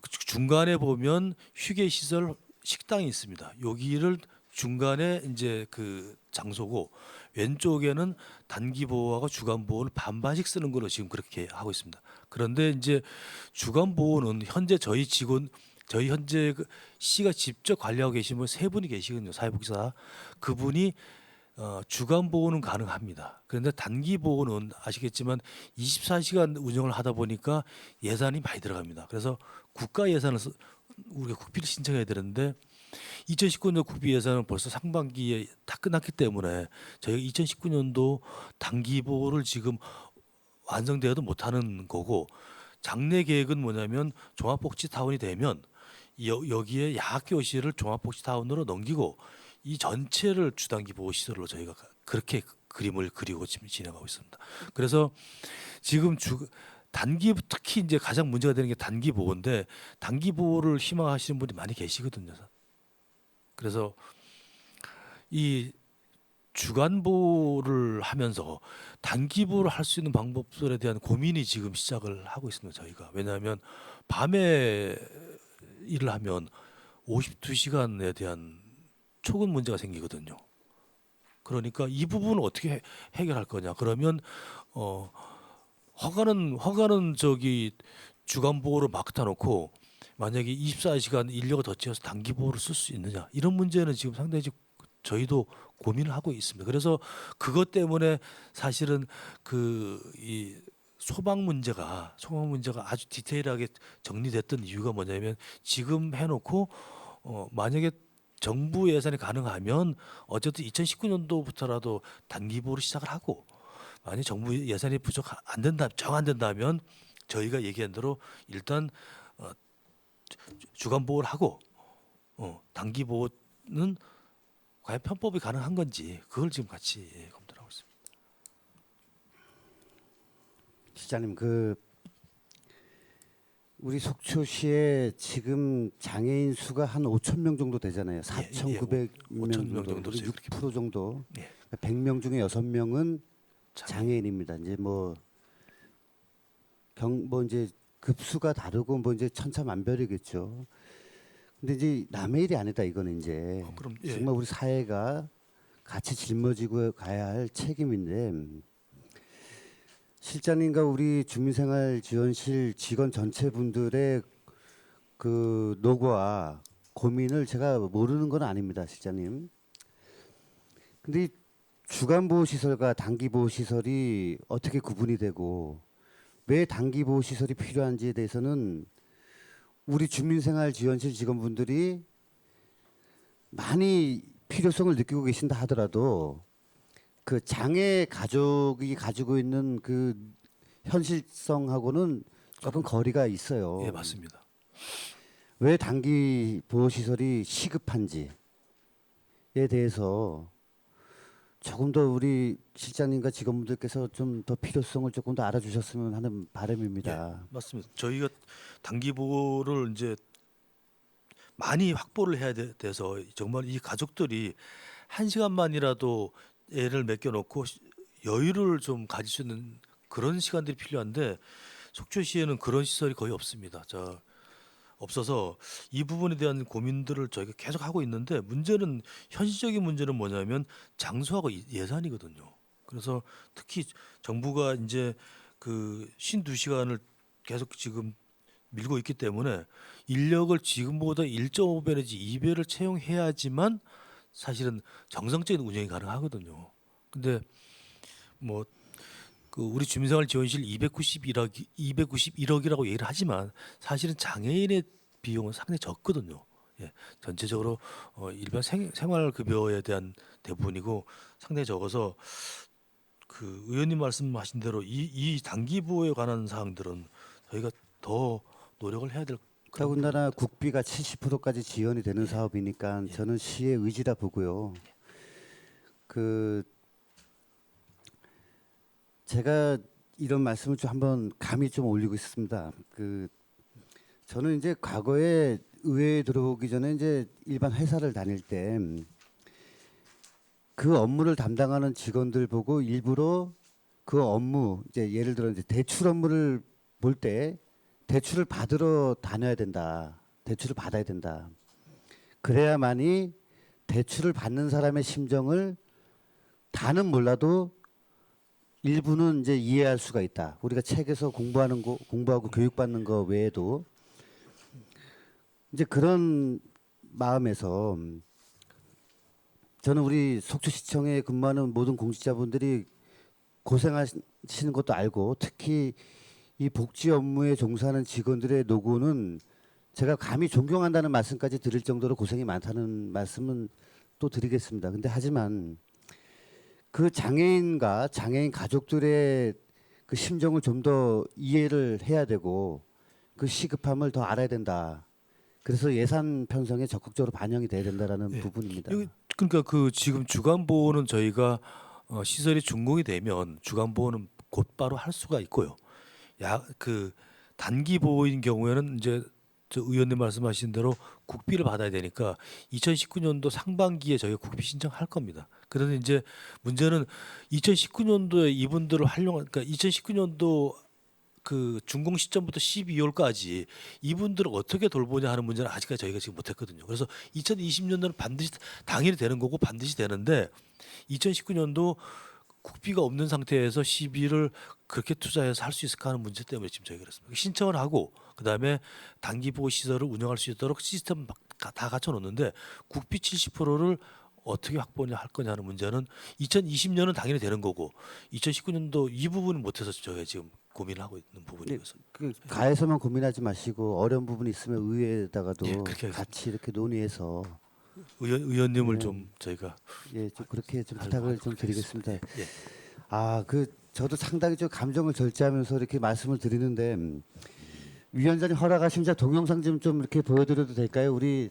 중간에 보면 휴게 시설 식당이 있습니다. 여기를 중간에 이제 그 장소고 왼쪽에는 단기 보호하고 주간 보호를 반반씩 쓰는 걸로 지금 그렇게 하고 있습니다. 그런데 이제 주간 보호는 현재 저희 현재 그 씨가 직접 관리하고 계신 분 세 분이 계시거든요. 사회복지사 그분이 주간 보호는 가능합니다. 그런데 단기 보호는 아시겠지만 24시간 운영을 하다 보니까 예산이 많이 들어갑니다. 그래서 국가 예산을 우리가 국비를 신청해야 되는데 2019년 국비 예산은 벌써 상반기에 다 끝났기 때문에 저희가 2019년도 단기 보호를 지금 완성되어도 못하는 거고, 장래 계획은 뭐냐면 종합복지타운이 되면 여기에 야학교실을 종합복지타운으로 넘기고 이 전체를 주단기 보호시설로 저희가 그렇게 그림을 그리고 지금 진행하고 있습니다. 그래서 지금 단기, 특히 이제 가장 문제가 되는 게 단기 보호인데, 단기 보호를 희망하시는 분이 많이 계시거든요. 그래서 이 주간 보호를 하면서 단기 보호를 할 수 있는 방법들에 대한 고민이 지금 시작을 하고 있습니다. 저희가 왜냐하면 밤에 일을 하면 52시간에 대한 초근 문제가 생기거든요. 그러니까 이 부분을 어떻게 해결할 거냐? 그러면 허가는 저기 주간 보호를 막 닫아놓고 만약에 24시간 인력을 더 채워서 단기 보호를 쓸 수 있느냐? 이런 문제는 지금 상당히 저희도 고민을 하고 있습니다. 그래서 그것 때문에 사실은 이 소방 문제가 아주 디테일하게 정리됐던 이유가 뭐냐면, 지금 해놓고 만약에 정부 예산이 가능하면 어쨌든 2019년도부터라도 단기 보호를 시작을 하고, 만약 정부 예산이 정 안 된다면 저희가 얘기한 대로 일단 주간 보호를 하고 단기 보호는 과연 편법이 가능한 건지 그걸 지금 같이 검토를 하고 있습니다. 실장님, 우리 속초시에 지금 장애인 수가 한 5천 명 정도 되잖아요. 4,900명 5,000명 정도, 정도 우리 돼요. 6% 정도. 예. 100명 중에 6명은 장애인입니다. 이제 뭐 이제 급수가 다르고 뭐 이제 천차만별이겠죠. 근데 이제 남의 일이 아니다 이거는 이제 그럼 예. 정말 우리 사회가 같이 짊어지고 가야 할 책임인데, 실장님과 우리 주민생활지원실 직원 전체 분들의 그 노고와 고민을 제가 모르는 건 아닙니다, 실장님. 근데 이 주간보호시설과 단기보호시설이 어떻게 구분이 되고 왜 단기보호시설이 필요한지에 대해서는 우리 주민생활지원실 직원분들이 많이 필요성을 느끼고 계신다 하더라도 그 장애 가족이 가지고 있는 그 현실성하고는 조금 거리가 있어요. 예, 맞습니다. 왜 단기 보호 시설이 시급한지에 대해서 조금 더 우리 실장님과 직원분들께서 좀 더 필요성을 조금 더 알아주셨으면 하는 바람입니다. 예, 맞습니다. 저희가 단기 보호를 이제 많이 확보를 해야 돼서 정말 이 가족들이 1시간만이라도 애를 맡겨놓고 여유를 좀 가질 수 있는 그런 시간들이 필요한데, 속초시에는 그런 시설이 거의 없습니다. 없어서 이 부분에 대한 고민들을 저희가 계속 하고 있는데, 현실적인 문제는 뭐냐면 장소하고 예산이거든요. 그래서 특히 정부가 이제 52시간을 계속 지금 밀고 있기 때문에 인력을 지금보다 1.5배 내지 2배를 채용해야지만 사실은 정상적인 운영이 가능하거든요. 근데 우리 주민생활지원실 291억이라고 얘기를 하지만 사실은 장애인의 비용은 상당히 적거든요. 예, 전체적으로 일반 생활급여에 대한 대부분이고 상당히 적어서 의원님 말씀하신 대로 이 단기 보호에 관한 사항들은 저희가 더 노력을 해야 될. 더군다나 국비가 70%까지 지원이 되는 사업이니까 예. 저는 시의 의지다 보고요. 제가 이런 말씀을 좀 한번 감히 좀 올리고 있습니다. 저는 이제 과거에 의회에 들어오기 전에 이제 일반 회사를 다닐 때 그 업무를 담당하는 직원들 보고 일부러 그 업무, 이제 예를 들어 이제 대출 업무를 볼 때 대출을 받으러 다녀야 된다. 대출을 받아야 된다. 그래야만이 대출을 받는 사람의 심정을 다는 몰라도 일부는 이제 이해할 수가 있다. 우리가 책에서 공부하고 교육받는 거 외에도 이제 그런 마음에서 저는 우리 속초시청에 근무하는 모든 공직자분들이 고생하시는 것도 알고 특히 이 복지 업무에 종사하는 직원들의 노고는 제가 감히 존경한다는 말씀까지 드릴 정도로 고생이 많다는 말씀은 또 드리겠습니다. 근데 하지만 그 장애인과 장애인 가족들의 그 심정을 좀 더 이해를 해야 되고 그 시급함을 더 알아야 된다. 그래서 예산 편성에 적극적으로 반영이 돼야 된다라는 네. 부분입니다. 그러니까 그 지금 주간 보호는 저희가 시설이 준공이 되면 주간 보호는 곧바로 할 수가 있고요. 그 단기 보호인 경우에는 이제 저 의원님 말씀하신 대로 국비를 받아야 되니까 2019년도 상반기에 저희가 국비 신청할 겁니다. 그래서 이제 문제는 2019년도에 이분들을 그러니까 2019년도 그 준공 시점부터 12월까지 이분들을 어떻게 돌보냐 하는 문제는 아직까지 저희가 지금 못했거든요. 그래서 2020년도는 반드시 당연히 되는 거고 반드시 되는데 2019년도 국비가 없는 상태에서 시비를 그렇게 투자해서 할 수 있을까 하는 문제 때문에 지금 저희가 그랬습니다. 신청을 하고 그다음에 단기 보호 시설을 운영할 수 있도록 시스템 다 갖춰 놓는데 국비 70%를 어떻게 확보냐 할 거냐 하는 문제는 2020년은 당연히 되는 거고 2019년도 이 부분은 못해서 저희가 지금 고민을 하고 있는 부분이거든요. 그 가에서만 고민하지 마시고 어려운 부분이 있으면 의회에다가도 예, 그렇게 하겠습니다. 같이 이렇게 논의해서 의원님을 네. 좀 저희가 예, 좀 그렇게 좀 하도록 부탁을 좀 하겠습니다. 드리겠습니다. 예. 그 저도 상당히 좀 감정을 절제하면서 이렇게 말씀을 드리는데 위원장님 허락하시면 제가 동영상 좀 이렇게 보여드려도 될까요? 우리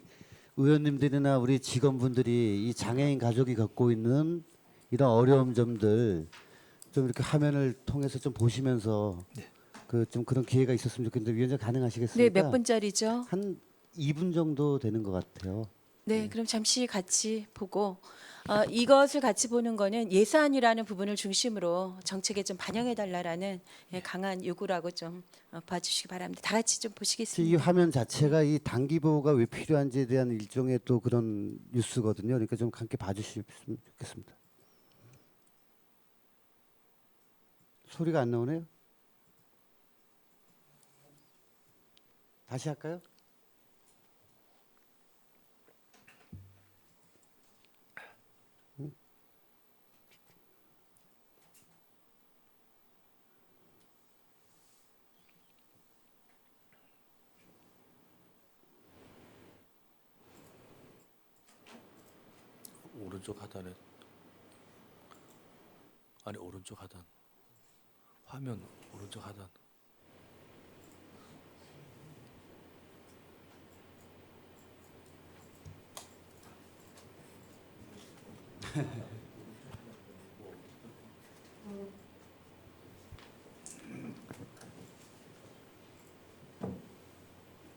의원님들이나 우리 직원분들이 이 장애인 가족이 겪고 있는 이런 어려운 점들 좀 이렇게 화면을 통해서 좀 보시면서 네. 그 좀 그런 기회가 있었으면 좋겠는데 위원장 네, 가능하시겠습니까? 몇 분짜리죠? 한 2분 정도 되는 것 같아요. 네, 그럼 잠시 같이 보고 이것을 같이 보는 거는 예산이라는 부분을 중심으로 정책에 좀 반영해 달라라는 강한 요구라고 좀 봐주시기 바랍니다. 다 같이 좀 이 보시겠습니다. 화면 자체가 이 단기 보호가 왜 필요한지에 대한 일종의 또 그런 뉴스거든요. 그러니까 좀 함께 봐주시면 좋겠습니다. 소리가 안 나오네요. 다시 할까요? 오른쪽 하단에 아니 오른쪽 하단 화면 오른쪽 하단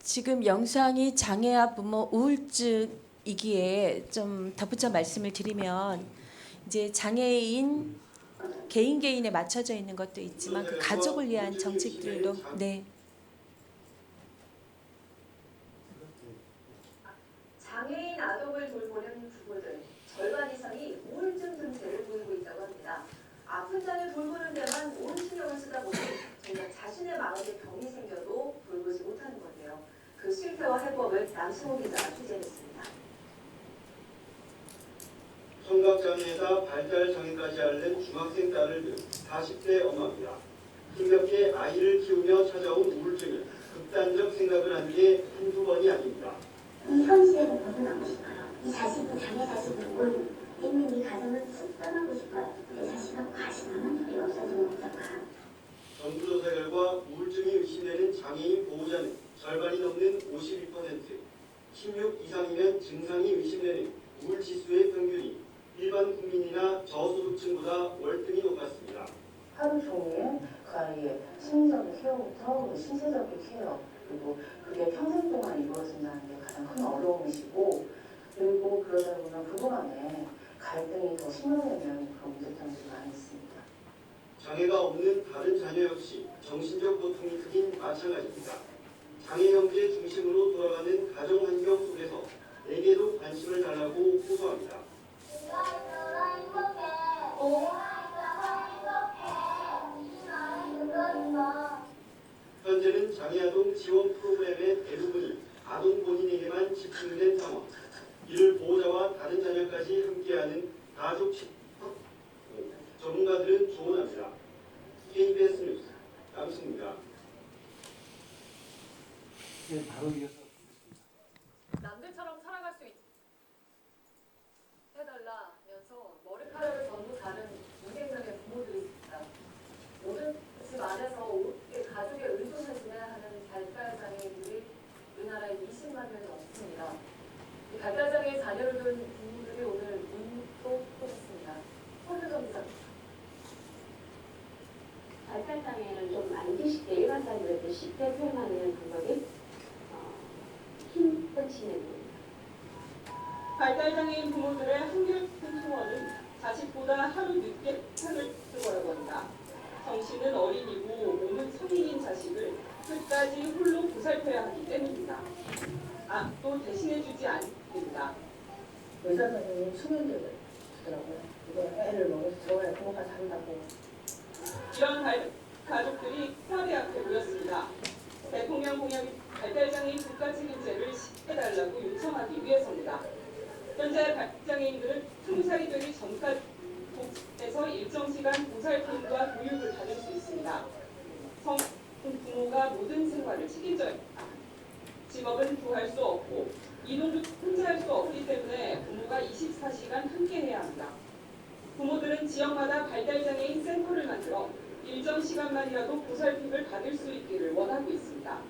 지금 영상이 장애아 부모 우울증이기에 좀 덧붙여 말씀을 드리면 이제 장애인 개인에 맞춰져 있는 것도 있지만 그 가족을 위한 정책들도 네. 장애인 아동을 돌보는 부부들 절반 이상이 우울증 증세를 보이고 있다고 합니다. 아픈 자를 돌보는 데만 온 신경을 쓰다 보니 정말 자신의 마음에 병이 생겨도 돌보지 못하는 건데요. 그 실패와 해법을 남승호 기자가 취재했습니다. 청각장애에다 발달장애까지 앓는 중학생 딸을 둔 40대 엄마입니다. 힘겹게 아이를 키우며 찾아온 우울증은 극단적 생각을 한 게 한두 번이 아닙니다. 이 현실에서 벗어나고 싶어요. 이 자식도 자기 자식도 올 있는 이 가정을 쑥 떠나고 싶어요. 내 자식하고 같이 나만 둘이 없어지면 어떡하. 정부 조사 결과 우울증이 의심되는 장애인 보호자는 절반이 넘는 52%, 16 이상이면 증상이 의심되는 우울지수의 평균이 일반 국민이나 저소득층보다 월등히 높았습니다. 하루 종일 그 아이의 심리적인 케어부터 신체적인 케어 그리고 그게 평생 동안 이루어진다는 게 가장 큰 어려움이시고 그리고 그러다 보면 부부간에 갈등이 더 심화되는 그런 문제점들이 많이 있습니다. 장애가 없는 다른 자녀 역시 정신적 고통이 크긴 마찬가지입니다. 장애 형제 중심으로 돌아가는 가정 환경 속에서 내게도 관심을 달라고 호소합니다. 현재는 장애아동 지원 프로그램의 대부분이 아동 본인에게만 집중된 상황. 이를 보호자와 다른 자녀까지 함께 함께하는 가족 전문가들은 조언합니다. KBS 뉴스 남승입니다. 네, 바로 이어서 남들처럼 살아갈 수 해달라면서 머리카락을 전부 다른 200명의 부모들이 있습니다. 모든 집 안에서 가족에 의존하셔야 하는 발달장애인들이 우리나라에 20만 명이 넘습니다. 이 발달장애인 자녀를 둔 부모들이 오늘 문도 뽑았습니다. 손혜정 기자. 발달장애는 좀 안기식 때 일반 사람들한테 쉽게 표현하는 방법이 힘 뻗치는 겁니다. 발달장애인 부모들의 한결같은 소원은 자식보다 하루 늦게 편을 쓰고라고 한다. 정신은 어린이고 몸은 성인인 자식을 끝까지 홀로 보살펴야 하기 때문이다. 또 대신해주지 않습니다. 의사 선생님 수면제를 주더라고요. 이거 애를 먹여서 들어가야 부모가 산다고. 이런 가족들이 청와대 앞에 모였습니다. 대통령 공약인 발달장애인 국가 책임제를 시행해달라고 요청하기 위해서입니다. 현재 발달장애인들은 20살이 되기 전까지 복지에서 일정 시간 보살핌과 교육을 받을 수 있습니다. 부모가 모든 생활을 책임져야 합니다. 직업은 구할 수 없고 이동도 혼자 할 수 없기 때문에 부모가 24시간 함께해야 합니다. 부모들은 지역마다 발달장애인 센터를 만들어 일정 시간만이라도 보살핌을 받을 수 있기를 원하고 있습니다.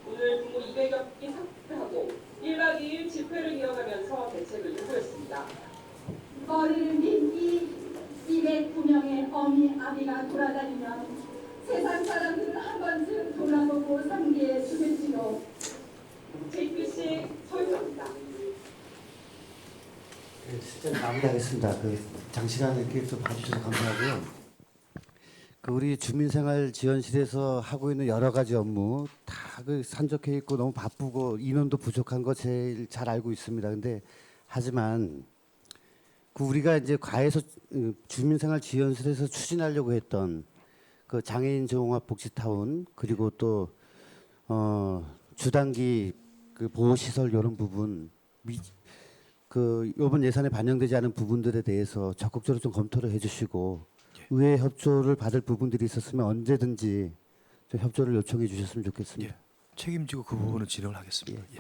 오늘 부모 200여 명이 사퇴하고 1박 2일 집회를 이어가면서 대책을 요구했습니다. 머리를 긴 209명의 어미 아비가 돌아다니며 세상 사람들은 한 번쯤 돌아보고 상기해 주겠지요. JTBC 서유정입니다. 네, 실전 마무리하겠습니다. 장시간 이렇게 또 봐주셔서 감사하고요. 우리 주민생활지원실에서 하고 있는 여러 가지 업무 다 산적해 있고 너무 바쁘고 인원도 부족한 거 제일 잘 알고 있습니다. 근데 하지만 우리가 이제 과에서 주민생활지원실에서 추진하려고 했던 장애인 종합복지타운 그리고 또 주단기 보호시설 이런 부분 이번 예산에 반영되지 않은 부분들에 대해서 적극적으로 좀 검토를 해주시고 의회 협조를 받을 부분들이 있었으면 언제든지 좀 협조를 요청해 주셨으면 좋겠습니다. 예. 책임지고 그 부분은 진행을 하겠습니다. 예.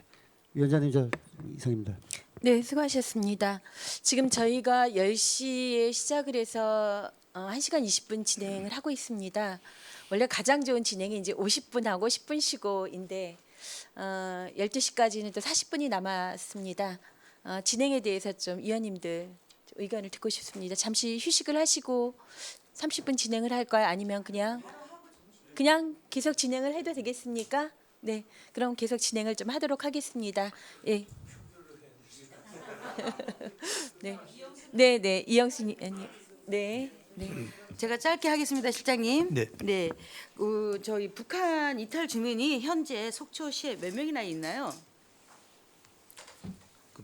위원장님 저 이상입니다. 네, 수고하셨습니다. 지금 저희가 10시에 시작을 해서 1시간 20분 진행을 하고 있습니다. 원래 가장 좋은 진행이 이제 50분 하고 10분 쉬고인데 12시까지는 또 40분이 남았습니다. 진행에 대해서 좀 위원님들 의견을 듣고 싶습니다. 잠시 휴식을 하시고 30분 진행을 할까요? 아니면 그냥 계속 진행을 해도 되겠습니까? 네, 그럼 계속 진행을 좀 하도록 하겠습니다. 예. 네, 이영순 의원님. 네. 제가 짧게 하겠습니다, 실장님. 네. 저희 북한 이탈 주민이 현재 속초시에 몇 명이나 있나요?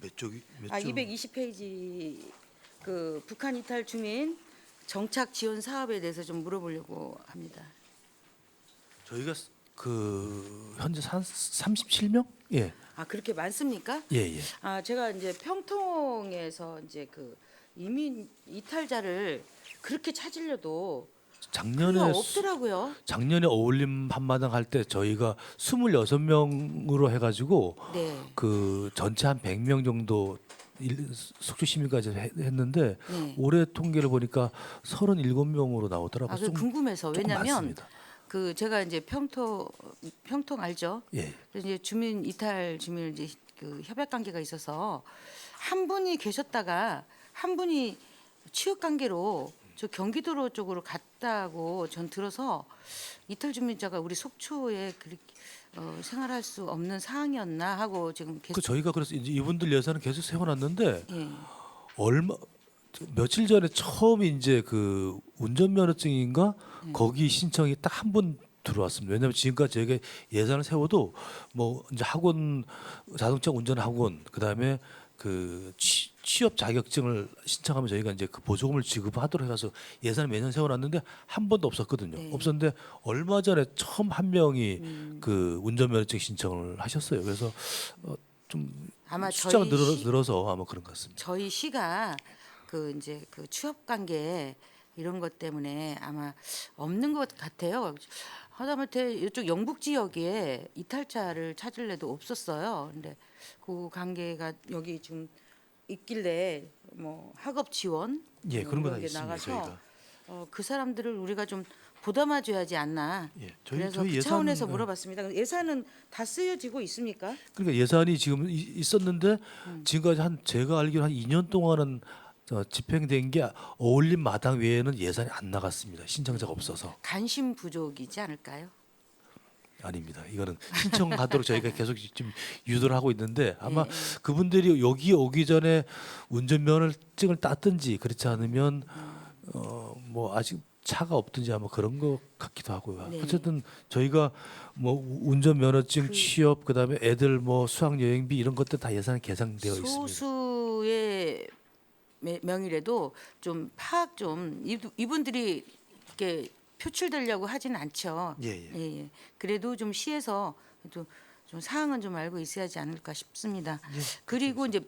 몇 쪽이? 220페이지 북한 이탈 주민 정착 지원 사업에 대해서 좀 물어보려고 합니다. 저희가 현재 37명? 예. 그렇게 많습니까? 예. 제가 이제 평통에서 이제 이민 이탈자를 그렇게 찾으려도 작년에 없더라고요. 작년에 어울림 한마당 할 때 저희가 26명으로 해가지고 네. 전체 한 100명 정도 속초 시민까지 했는데 네. 올해 통계를 보니까 37명으로 나오더라고요. 그 궁금해서 조금 왜냐하면 많습니다. 제가 이제 평통 알죠? 예. 그래서 이제 주민 이탈 주민 이제 협약 관계가 있어서 한 분이 계셨다가 한 분이 취업 관계로 저 경기도로 쪽으로 갔다고 전 들어서 이탈 주민자가 우리 속초에 생활할 수 없는 상황이었나 하고 지금 계속 저희가 그래서 이제 이분들 예산을 계속 세워놨는데 예. 며칠 전에 처음 이제 운전면허증인가 거기 신청이 딱 한 번 들어왔습니다. 왜냐하면 지금까지 저희가 예산을 세워도 뭐 이제 학원 자동차 운전 학원 그다음에 취업 자격증을 신청하면 저희가 이제 보조금을 지급하도록 해서 예산을 매년 세워놨는데 한 번도 없었거든요. 네. 없었는데 얼마 전에 처음 한 명이 운전면허증 신청을 하셨어요. 그래서 좀 아마 숫자가 저희 늘어서 아마 그런 것 같습니다. 저희 시가 그 이제 그 취업 관계 이런 것 때문에 아마 없는 것 같아요. 하다못해 이쪽 영북 지역에 이탈자를 찾을래도 없었어요. 근데 그 관계가 여기 지금 있길래 뭐 학업 지원 예, 그런 거 다 이런 게 있습니다. 나가서 저희가. 그 사람들을 우리가 좀 보담아 줘야지 않나. 예, 그래서 저희 그 예산 차원에서 물어봤습니다. 예산은 다 쓰여지고 있습니까? 그러니까 예산이 지금 있었는데 지금까지 한 제가 알기로 한 2년 동안은 집행된 게 어울림 마당 외에는 예산이 안 나갔습니다. 신청자가 없어서. 관심 부족이지 않을까요? 아닙니다. 이거는 신청하도록 저희가 계속 지금 유도를 하고 있는데 아마 예. 그분들이 여기 오기 전에 운전면허증을 땄든지 그렇지 않으면 뭐 아직 차가 없든지 아마 그런 것 같기도 하고요. 네. 어쨌든 저희가 뭐 운전면허증 취업 그다음에 애들 뭐 수학여행비 이런 것들 다 예산이 계산되어 있습니다. 소수의 명의라도 좀 파악 좀 이분들이 이렇게 표출되려고 하지는 않죠. 예. 예. 그래도 좀 시에서 좀 사항은 좀 알고 있어야지 않을까 싶습니다. 예, 그리고 이제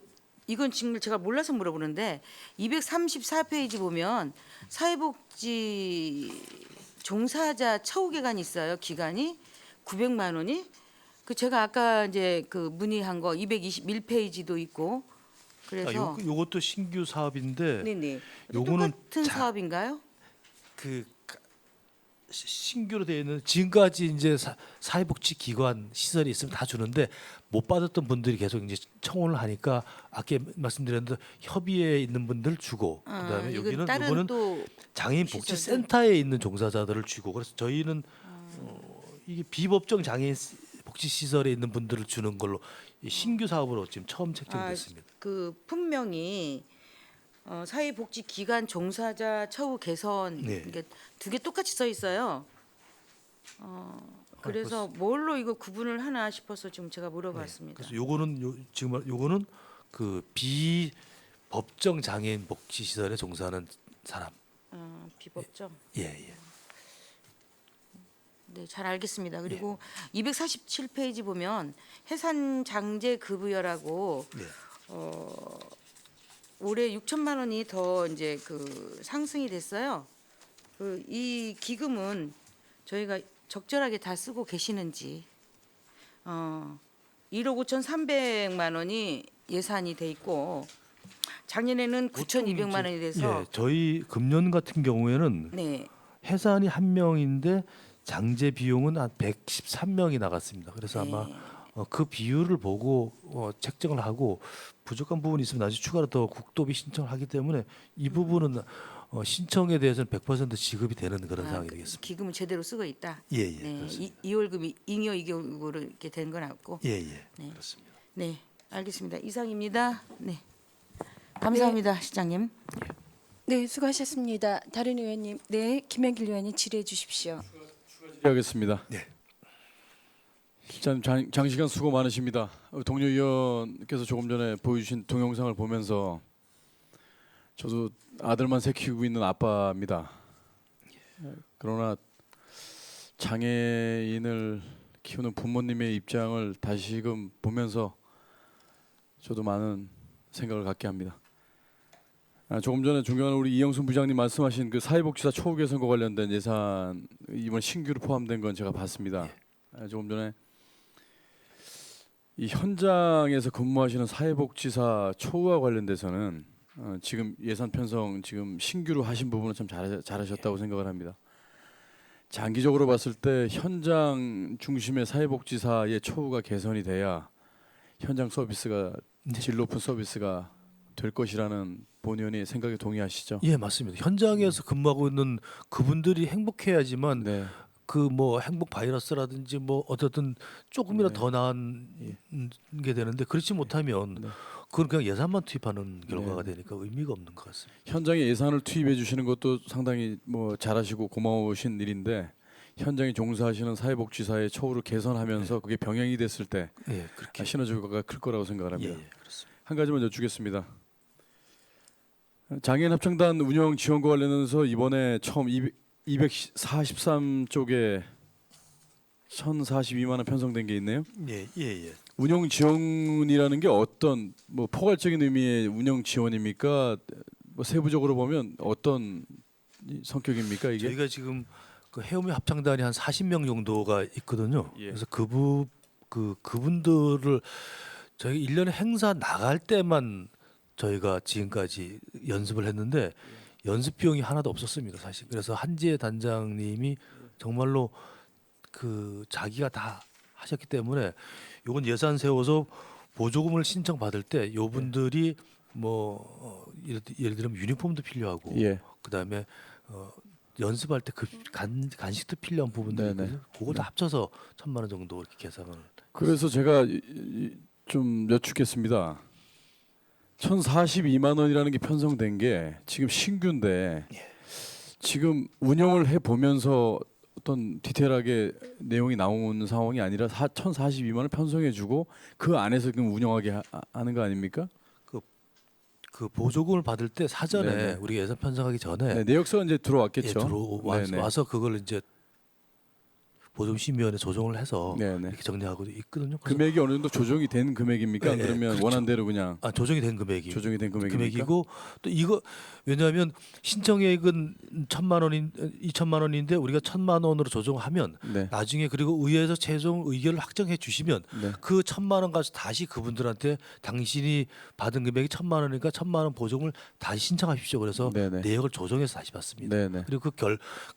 이건 지금 제가 몰라서 물어보는데 234페이지 보면 사회복지 종사자 처우 기간이 있어요. 기간이 900만 원이 그 제가 아까 이제 그 문의한 거 221페이지도 있고 그래서 요것도 신규 사업인데 네네 요거는 똑같은 사업인가요? 그 신규로 되어 있는 지금까지 이제 사회복지 기관 시설이 있으면 다 주는데 못 받았던 분들이 계속 이제 청원을 하니까 아까 말씀드렸는데 협의회에 있는 분들 주고 그다음에 이건 여기는 다른 요거는 또 장애인 복지 센터에 있는 종사자들을 주고 그래서 저희는 이게 비법정 장애인 복지 시설에 있는 분들을 주는 걸로 이 신규 사업으로 지금 처음 책정됐습니다. 그 분명히 사회복지기관 종사자 처우 개선 네. 이게 두 개 똑같이 써 있어요. 그래서 뭘로 이거 구분을 하나 싶어서 지금 제가 물어봤습니다. 그래서 요거는 지금 요거는 그 비법정 장애인 복지 시설에 종사하는 사람. 비법정. 예. 네, 잘 알겠습니다. 그리고 247페이지 보면 해산 장제 급여라고 네. 올해 6천만 원이 더 이제 그 상승이 됐어요. 그 이 기금은 저희가 적절하게 다 쓰고 계시는지 1억 5,300만 원이 예산이 돼 있고 작년에는 9,200만 원이 돼서 예, 저희 금년 같은 경우에는 네. 해산이 한 명인데 장제 비용은 한 113명이 나갔습니다. 그래서 아마 그 비율을 보고 책정을 하고 부족한 부분이 있으면 나중에 추가로 더 국도비 신청을 하기 때문에 이 부분은 신청에 대해서는 100% 지급이 되는 그런 상황이 되겠습니다. 기금은 제대로 쓰고 있다. 예, 네, 그렇습니다. 2월금이 잉여 2개월로 이렇게 된 건 없고. 예, 네. 그렇습니다. 네, 알겠습니다. 이상입니다. 네, 감사합니다, 시장님. 네, 수고하셨습니다. 다른 의원님, 네, 김현길 의원님 질의해 주십시오. 하겠습니다. 네. 실장님 장시간 수고 많으십니다. 동료 의원께서 조금 전에 보여주신 동영상을 보면서 저도 아들만 셋 키우고 있는 아빠입니다. 그러나 장애인을 키우는 부모님의 입장을 다시금 보면서 저도 많은 생각을 갖게 합니다. 조금 전에 존경하는 우리 이영순 부장님 말씀하신 그 사회복지사 처우 개선과 관련된 예산 이번 신규로 포함된 건 제가 봤습니다. 조금 전에 이 현장에서 근무하시는 사회복지사 처우와 관련돼서는 지금 예산 편성 지금 신규로 하신 부분은 참 잘하셨다고 생각을 합니다. 장기적으로 봤을 때 현장 중심의 사회복지사의 처우가 개선이 돼야 현장 서비스가 질 높은 서비스가 될 것이라는 본 의원이 생각에 동의하시죠? 예, 맞습니다. 현장에서 근무하고 있는 그분들이 행복해야지만 네. 그 뭐 행복 바이러스라든지 뭐 어쨌든 조금이라도 네. 더 나은 게 되는데 그렇지 못하면 네. 그건 그냥 예산만 투입하는 결과가 네. 되니까 의미가 없는 것 같습니다. 현장에 예산을 투입해 주시는 것도 상당히 뭐 잘하시고 고마우신 일인데 현장에 종사하시는 사회복지사의 처우를 개선하면서 그게 병행이 됐을 때 예, 그렇게 시너지가 클 거라고 생각을 예, 합니다. 그렇습니다. 한 가지만 여쭙겠습니다. 장애인 합창단 운영 지원과 관련해서 이번에 처음 243쪽에 1,042만 원 편성된 게 있네요. 예. 운영 지원이라는 게 어떤 뭐 포괄적인 의미의 운영 지원입니까? 뭐 세부적으로 보면 어떤 성격입니까 이게? 저희가 지금 그 해운의 합창단이 한 40명 정도가 있거든요. 예. 그래서 그분들을 저희 1년에 행사 나갈 때만 저희가 지금까지 연습을 했는데 연습 비용이 하나도 없었습니다, 사실. 그래서 한지혜 단장님이 정말로 그 자기가 다 하셨기 때문에 요건 예산 세워서 보조금을 신청 받을 때 요분들이 뭐 예를 들면 유니폼도 필요하고 예. 그다음에 연습할 때 그 간식도 필요한 부분들이 네네. 있거든요. 그걸 다 합쳐서 1,000만 원 정도 이렇게 계산을. 그래서 제가 좀 여쭙겠습니다. 1,042만 원이라는 게 편성된 게 지금 신규인데 지금 운영을 해 보면서 어떤 디테일하게 내용이 나오는 상황이 아니라 1,042만 원을 편성해주고 그 안에서 그럼 운영하게 하는 거 아닙니까? 그 보조금을 받을 때 사전에 네네. 우리가 예산 편성하기 전에 네, 내역서가 이제 들어왔겠죠. 네네. 와서 그걸 이제 보조금 심의위원회 조정을 해서 네네. 이렇게 정리하고 있거든요. 그래서 금액이 어느 정도 조정이 된 금액입니까? 네, 네, 그러면 그렇죠. 원한 대로 그냥 조정이 된 금액이 조정이 된 금액입니까? 금액이고 또 이거 왜냐하면 신청액은 1,000만 원인 2,000만 원인데 우리가 1,000만 원으로 조정하면 네. 나중에 그리고 의회에서 최종 의결을 확정해 주시면 네. 그 1,000만 원 가지고 다시 그분들한테 당신이 받은 금액이 1,000만 원이니까 1,000만 원 보정을 다시 신청하십시오. 그래서 네네. 내역을 조정해서 다시 받습니다. 네네. 그리고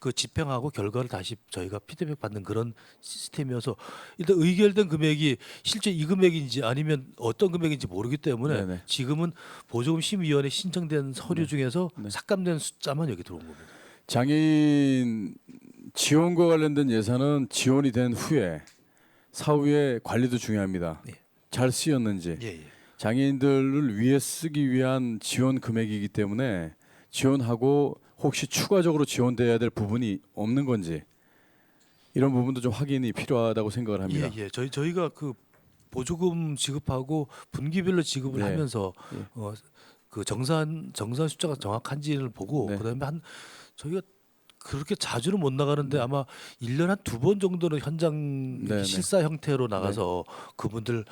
그 집행하고 결과를 다시 저희가 피드백 받는 그런 시스템이어서 일단 의결된 금액이 실제 이 금액인지 아니면 어떤 금액인지 모르기 때문에 네네. 지금은 보조금 심의위원회 신청된 서류 중에서 네. 삭감된 숫자만 여기 들어온 겁니다. 장애인 지원과 관련된 예산은 지원이 된 후에 사후에 관리도 중요합니다. 네. 잘 쓰였는지 예, 예. 장애인들을 위해 쓰기 위한 지원 금액이기 때문에 지원하고 혹시 추가적으로 지원돼야 될 부분이 없는 건지 이런 부분도 좀 확인이 필요하다고 생각을 합니다. 예, 예. 저희가 그 보조금 지급하고 분기별로 지급을 네. 하면서 예. 그 정산 숫자가 정확한지를 보고 네. 그다음에 저희가 그렇게 자주는 못 나가는데 네. 아마 1년에 한 2번 정도는 현장 네, 네. 실사 형태로 나가서 그분들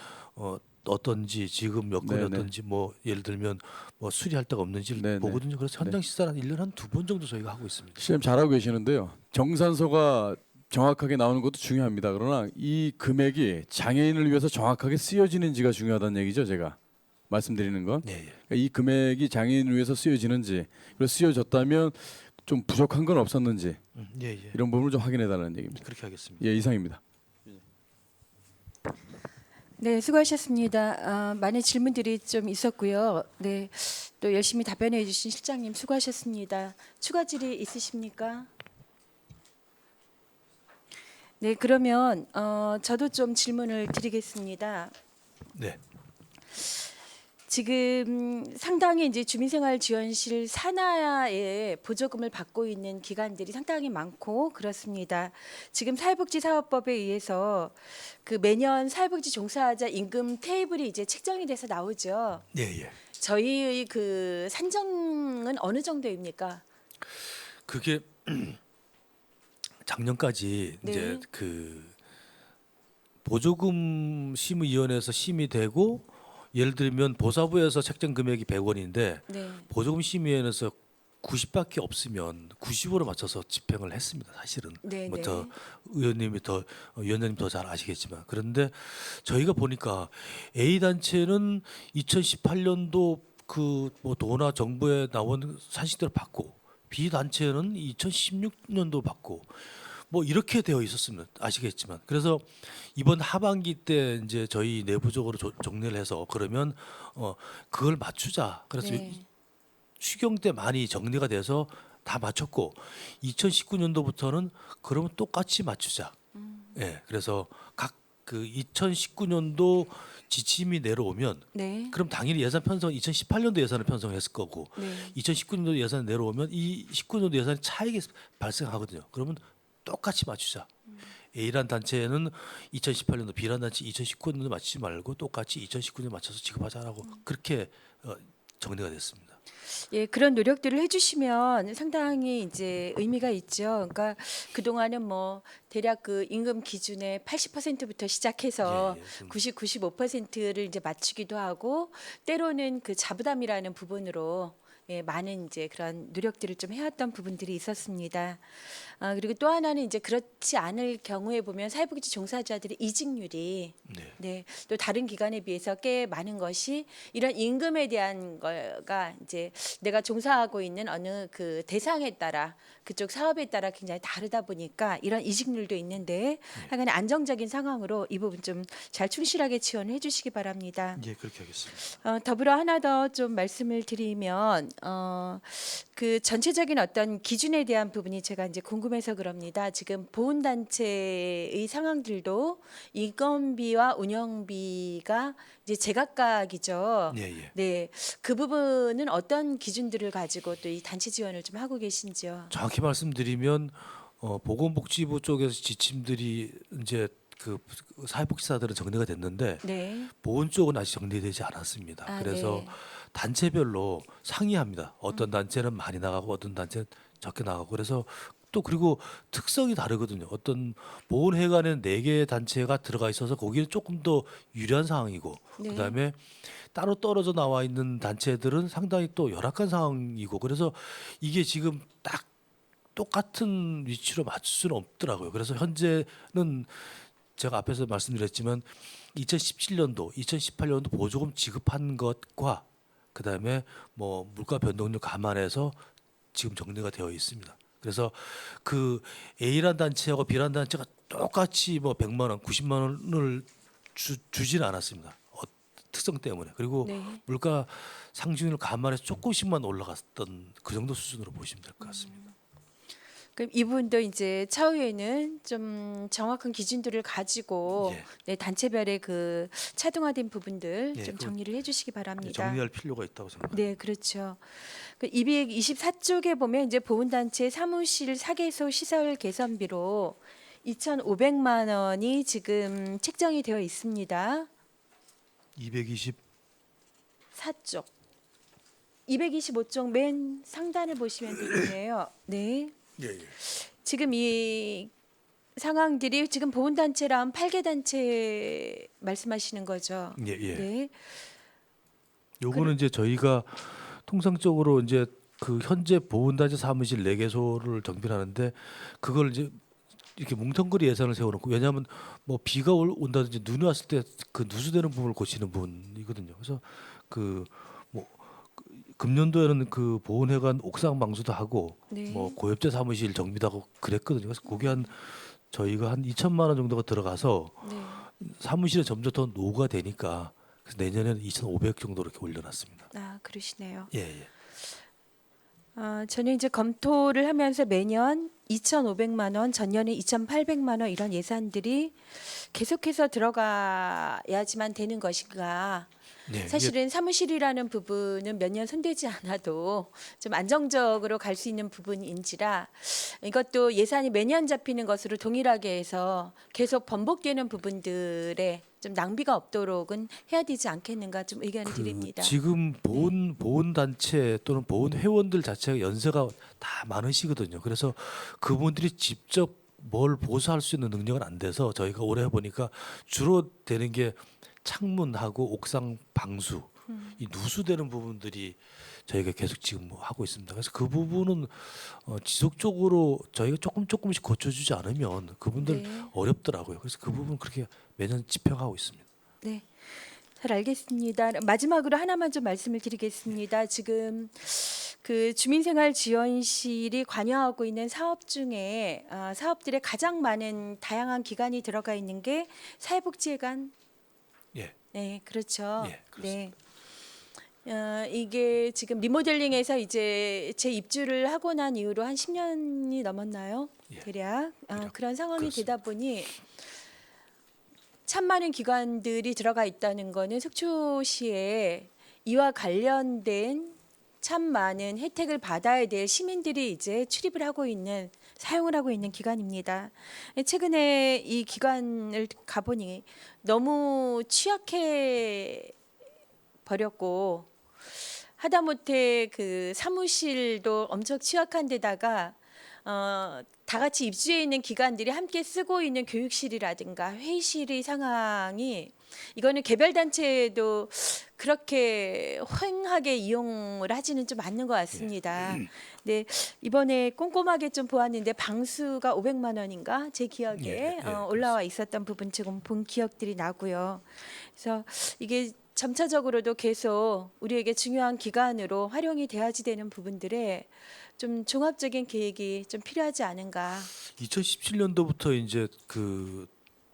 어떤지 지금 여건이 네, 네. 어떤지 뭐 예를 들면 뭐 수리할 데가 없는지를 네, 네. 보거든요. 그래서 현장 실사를 한 1년에 한 2번 정도 저희가 하고 있습니다. 시험 잘하고 계시는데요. 정산서가 정확하게 나오는 것도 중요합니다. 그러나 이 금액이 장애인을 위해서 정확하게 쓰여지는지가 중요하다는 얘기죠. 제가 말씀드리는 건. 예, 예. 그러니까 이 금액이 장애인을 위해서 쓰여지는지 그리고 쓰여졌다면 좀 부족한 건 없었는지 예, 예. 이런 부분을 좀 확인해 달라는 얘기입니다. 그렇게 하겠습니다. 예, 이상입니다. 네, 수고하셨습니다. 많은 질문들이 좀 있었고요. 네, 또 열심히 답변해 주신 실장님 수고하셨습니다. 추가 질의 있으십니까? 네, 그러면 저도 좀 질문을 드리겠습니다. 네. 지금 상당히 이제 주민생활지원실 산하에 보조금을 받고 있는 기관들이 상당히 많고 그렇습니다. 지금 사회복지사업법에 의해서 그 매년 사회복지 종사자 임금 테이블이 이제 책정이 돼서 나오죠. 예, 예. 저희의 그 산정은 어느 정도입니까? 그게 작년까지 네. 이제 그 보조금 심의위원회에서 심의되고 예를 들면 보사부에서 책정 금액이 100원인데 네. 보조금 심의위원회에서 90밖에 없으면 90으로 맞춰서 집행을 했습니다. 사실은 네, 뭐 네. 더 위원장님 더 잘 아시겠지만 그런데 저희가 보니까 A 단체는 2018년도 그 뭐 도나 정부에 나온 산식대로 받고 B 단체는 2016년도 받고 뭐 이렇게 되어 있었으면 아시겠지만 그래서 이번 하반기 때 이제 저희 내부적으로 정리를 해서 그러면 그걸 맞추자. 그래서 네. 추경 때 많이 정리가 돼서 다 맞췄고 2019년도부터는 그러면 똑같이 맞추자. 예. 그래서 각 그 2019년도 지침이 내려오면 네. 그럼 당연히 예산 편성 2018년도 예산을 편성했을 거고 네. 2019년도 예산이 내려오면 이 19년도 예산이 차익이 발생하거든요. 그러면 똑같이 맞추자. A란 단체는 2018년도, B란 단체 2019년도 맞추지 말고 똑같이 2019년 맞춰서 지급하자라고 그렇게 정리가 됐습니다. 예, 그런 노력들을 해주시면 상당히 이제 의미가 있죠. 그러니까 그 동안은 뭐 대략 그 임금 기준의 80%부터 시작해서 90, 95%를 이제 맞추기도 하고 때로는 그 자부담이라는 부분으로 예, 많은 이제 그런 노력들을 좀 해왔던 부분들이 있었습니다. 그리고 또 하나는 이제 그렇지 않을 경우에 보면 사회복지 종사자들의 이직률이 네, 또 다른 기관에 비해서 꽤 많은 것이 이런 임금에 대한 거가 이제 내가 종사하고 있는 어느 그 대상에 따라 그쪽 사업에 따라 굉장히 다르다 보니까 이런 이직률도 있는데 하여간 안정적인 상황으로 이 부분 좀 잘 충실하게 지원을 해주시기 바랍니다. 예, 그렇게 하겠습니다. 더불어 하나 더 좀 말씀을 드리면 그 전체적인 어떤 기준에 대한 부분이 제가 이제 궁금해서 그럽니다. 지금 보훈단체의 상황들도 인건비와 운영비가 이제 제각각이죠. 예, 예. 네, 그 부분은 어떤 기준들을 가지고 또 이 단체 지원을 좀 하고 계신지요? 정확히 말씀드리면 보건복지부 쪽에서 지침들이 이제 그 사회복지사들은 정리가 됐는데 네. 보훈 쪽은 아직 정리되지 않았습니다. 그래서 네. 단체별로 상의합니다. 어떤 단체는 많이 나가고 어떤 단체는 적게 나가고 그래서 또 그리고 특성이 다르거든요. 어떤 보훈회관에는 4개의 단체가 들어가 있어서 거기는 조금 더 유리한 상황이고 네. 그다음에 따로 떨어져 나와 있는 단체들은 상당히 또 열악한 상황이고 그래서 이게 지금 딱 똑같은 위치로 맞출 수는 없더라고요. 그래서 현재는 제가 앞에서 말씀드렸지만 2017년도, 2018년도 보조금 지급한 것과 그다음에 뭐 물가 변동률 감안해서 지금 정리가 되어 있습니다. 그래서 그 A란 단체하고 B란 단체가 똑같이 뭐 100만 원, 90만 원을 주지는 않았습니다. 특성 때문에. 그리고 네. 물가 상승률 감안해서 조금씩만 올라갔던 그 정도 수준으로 보시면 될 것 같습니다. 그럼 이분도 이제 차후에는 좀 정확한 기준들을 가지고 예. 네, 단체별의 그 차등화된 부분들 예, 좀 그건 정리를 해주시기 바랍니다. 정리할 필요가 있다고 생각합니다. 네, 그렇죠. 그 224쪽에 보면 이제 보훈단체 사무실 사개소 시설 개선비로 2,500만 원이 지금 책정이 되어 있습니다. 220 4쪽. 225쪽 맨 상단을 보시면 되겠네요. 네. 예, 예. 지금 이 상황들이 지금 보훈단체랑 8개 단체 말씀하시는 거죠. 예, 예. 네. 요거는 이제 저희가 통상적으로 이제 그 현재 보훈단체 사무실 4개소를 정비하는데 그걸 이제 이렇게 뭉텅그리 예산을 세워놓고 왜냐하면 뭐 비가 온다든지 눈이 왔을 때 그 누수되는 부분을 고치는 부분이거든요. 그래서 그 뭐 금년도에는 그 보훈회관 옥상 방수도 하고 네. 뭐 고엽제 사무실 정비도 하고 그랬거든요. 그래서 거기 한 저희가 한 2천만 원 정도가 들어가서 네. 사무실에 점점 더 노후가 되니까 그래서 내년에는 2,500 정도로 이렇게 올려놨습니다. 아, 그러시네요. 예, 예. 저는 이제 검토를 하면서 매년 2,500만 원, 전년에 2,800만 원 이런 예산들이 계속해서 들어가야지만 되는 것인가. 네, 이게 사실은 사무실이라는 부분은 몇 년 손대지 않아도 좀 안정적으로 갈 수 있는 부분인지라 이것도 예산이 매년 잡히는 것으로 동일하게 해서 계속 번복되는 부분들에 좀 낭비가 없도록은 해야 되지 않겠는가 좀 의견을 드립니다. 지금 보훈 단체 또는 보훈 회원들 자체가 연세가 다 많으시거든요. 그래서 그분들이 직접 뭘 보수할 수 있는 능력은 안 돼서 저희가 올해 해보니까 주로 되는 게 창문하고 옥상 방수 이 누수되는 부분들이 저희가 계속 지금 뭐 하고 있습니다. 그래서 그 부분은 지속적으로 저희가 조금씩 고쳐주지 않으면 그분들 네. 어렵더라고요. 그래서 그 부분 그렇게 매년 집행하고 있습니다. 네. 잘 알겠습니다. 마지막으로 하나만 좀 말씀을 드리겠습니다. 지금 그 주민생활지원실이 관여하고 있는 사업 중에 사업들의 가장 많은 다양한 기관이 들어가 있는 게 사회복지회관. 예. 네, 그렇죠. 예, 그렇습니다. 이게 지금 리모델링해서 이제 제 입주를 하고 난 이후로 한 10년이 넘었나요? 예, 대략. 대략 그런 상황이 그렇습니다. 되다 보니 참 많은 기관들이 들어가 있다는 거는 속초시에 이와 관련된 참 많은 혜택을 받아야 될 시민들이 이제 출입을 하고 있는 사용을 하고 있는 기관입니다. 최근에 이 기관을 가보니 너무 취약해 버렸고 하다못해 그 사무실도 엄청 취약한 데다가 다 같이 입주해 있는 기관들이 함께 쓰고 있는 교육실이라든가 회의실의 상황이 이거는 개별 단체도 그렇게 허행하게 이용을 하지는 좀 않는 것 같습니다. 네, 이번에 꼼꼼하게 좀 보았는데 방수가 500만 원인가 제 기억에 올라와 있었던 부분 지금 본 기억들이 나고요. 그래서 이게 점차적으로도 계속 우리에게 중요한 기관으로 활용이 돼야지 되는 부분들에 좀 종합적인 계획이 좀 필요하지 않은가. 2017년도부터 이제 그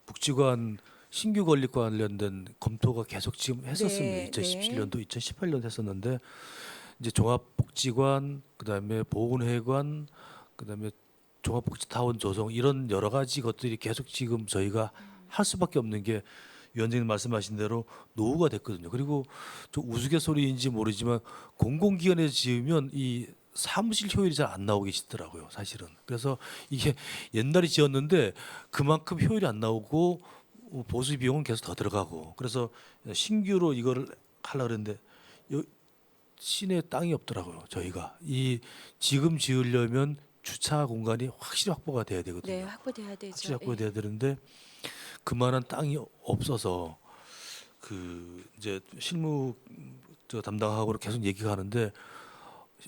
복지관 신규 건립 관련된 검토가 계속 지금 했었습니다. 네, 2017년도, 2018년 했었는데 이제 종합복지관, 그다음에 보건회관, 그다음에 종합복지타운 조성 이런 여러 가지 것들이 계속 지금 저희가 할 수밖에 없는 게 위원장님 말씀하신 대로 노후가 됐거든요. 그리고 좀 우스갯소리인지 모르지만 공공기관에서 지으면 이 사무실 효율이 잘 안 나오고 계시더라고요, 사실은. 그래서 이게 옛날에 지었는데 그만큼 효율이 안 나오고 보수 비용은 계속 더 들어가고 그래서 신규로 이거를 하려고 그랬는데 시내 땅이 없더라고요. 저희가 이 지금 지으려면 주차 공간이 확실히 확보가 돼야 되거든요. 네, 확보돼야 되죠. 확실히 확보돼야 되는데 그만한 땅이 없어서 그 이제 실무 담당하고 계속 얘기가 하는데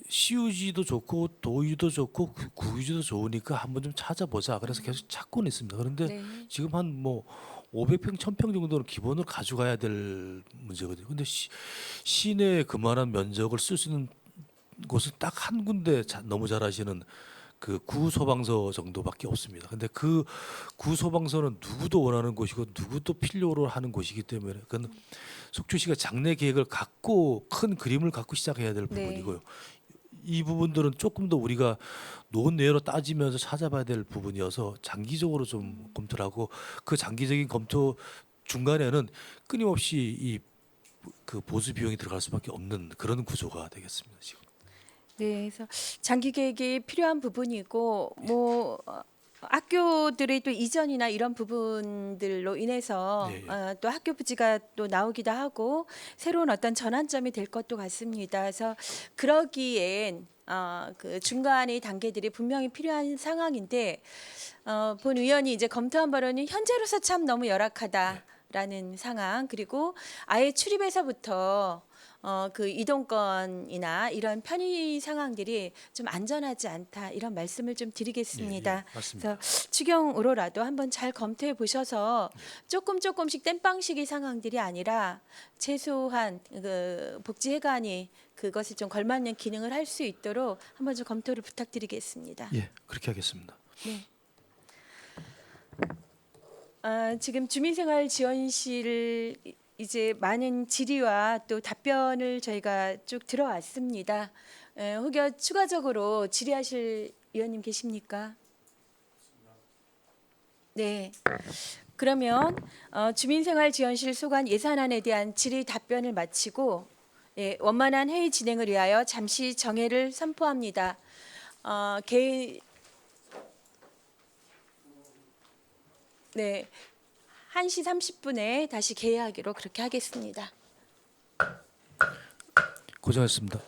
시유지도 좋고 도유도 좋고 구유지도 좋으니까 한번 좀 찾아보자. 그래서 계속 찾고는 있습니다. 그런데 네. 지금 한 뭐 500평, 1000평 정도는 기본으로 가져가야 될 문제거든요. 근데 시내에 그만한 면적을 쓸 수 있는 곳은 딱 한 군데 너무 잘 아시는 그 구소방서 정도밖에 없습니다. 근데 그 구소방서는 누구도 원하는 곳이고 누구도 필요로 하는 곳이기 때문에 그건 속초시가 장래 계획을 갖고 큰 그림을 갖고 시작해야 될 네. 부분이고요. 이 부분들은 조금 더 우리가 논외로 따지면서 찾아봐야 될 부분이어서 장기적으로 좀 검토를 하고 그 장기적인 검토 중간에는 끊임없이 이 그 보수 비용이 들어갈 수밖에 없는 그런 구조가 되겠습니다. 지금. 네, 그래서 장기 계획이 필요한 부분이고 뭐 학교들의 또 이전이나 이런 부분들로 인해서 예, 예. 또 학교 부지가 또 나오기도 하고 새로운 어떤 전환점이 될 것도 같습니다. 그래서 그러기엔 그 중간의 단계들이 분명히 필요한 상황인데 본 의원이 이제 검토한 바로는 현재로서 참 너무 열악하다라는 상황 그리고 아예 출입에서부터 그 이동권이나 이런 편의 상황들이 좀 안전하지 않다 이런 말씀을 좀 드리겠습니다. 예, 맞습니다. 그래서 추경으로라도 한번 잘 검토해 보셔서 조금씩 땜빵식의 상황들이 아니라 최소한 그 복지회관이 그것을 좀 걸맞는 기능을 할 수 있도록 한번 좀 검토를 부탁드리겠습니다. 예, 그렇게 하겠습니다. 네. 지금 주민생활지원실 이제 많은 질의와 또 답변을 저희가 쭉 들어왔습니다. 혹여 추가적으로 질의하실 의원님 계십니까? 네. 그러면 주민생활지원실 소관 예산안에 대한 질의 답변을 마치고 원만한 회의 진행을 위하여 잠시 정회를 선포합니다. 네. 1시 30분에 다시 개회하기로 그렇게 하겠습니다. 고생하셨습니다.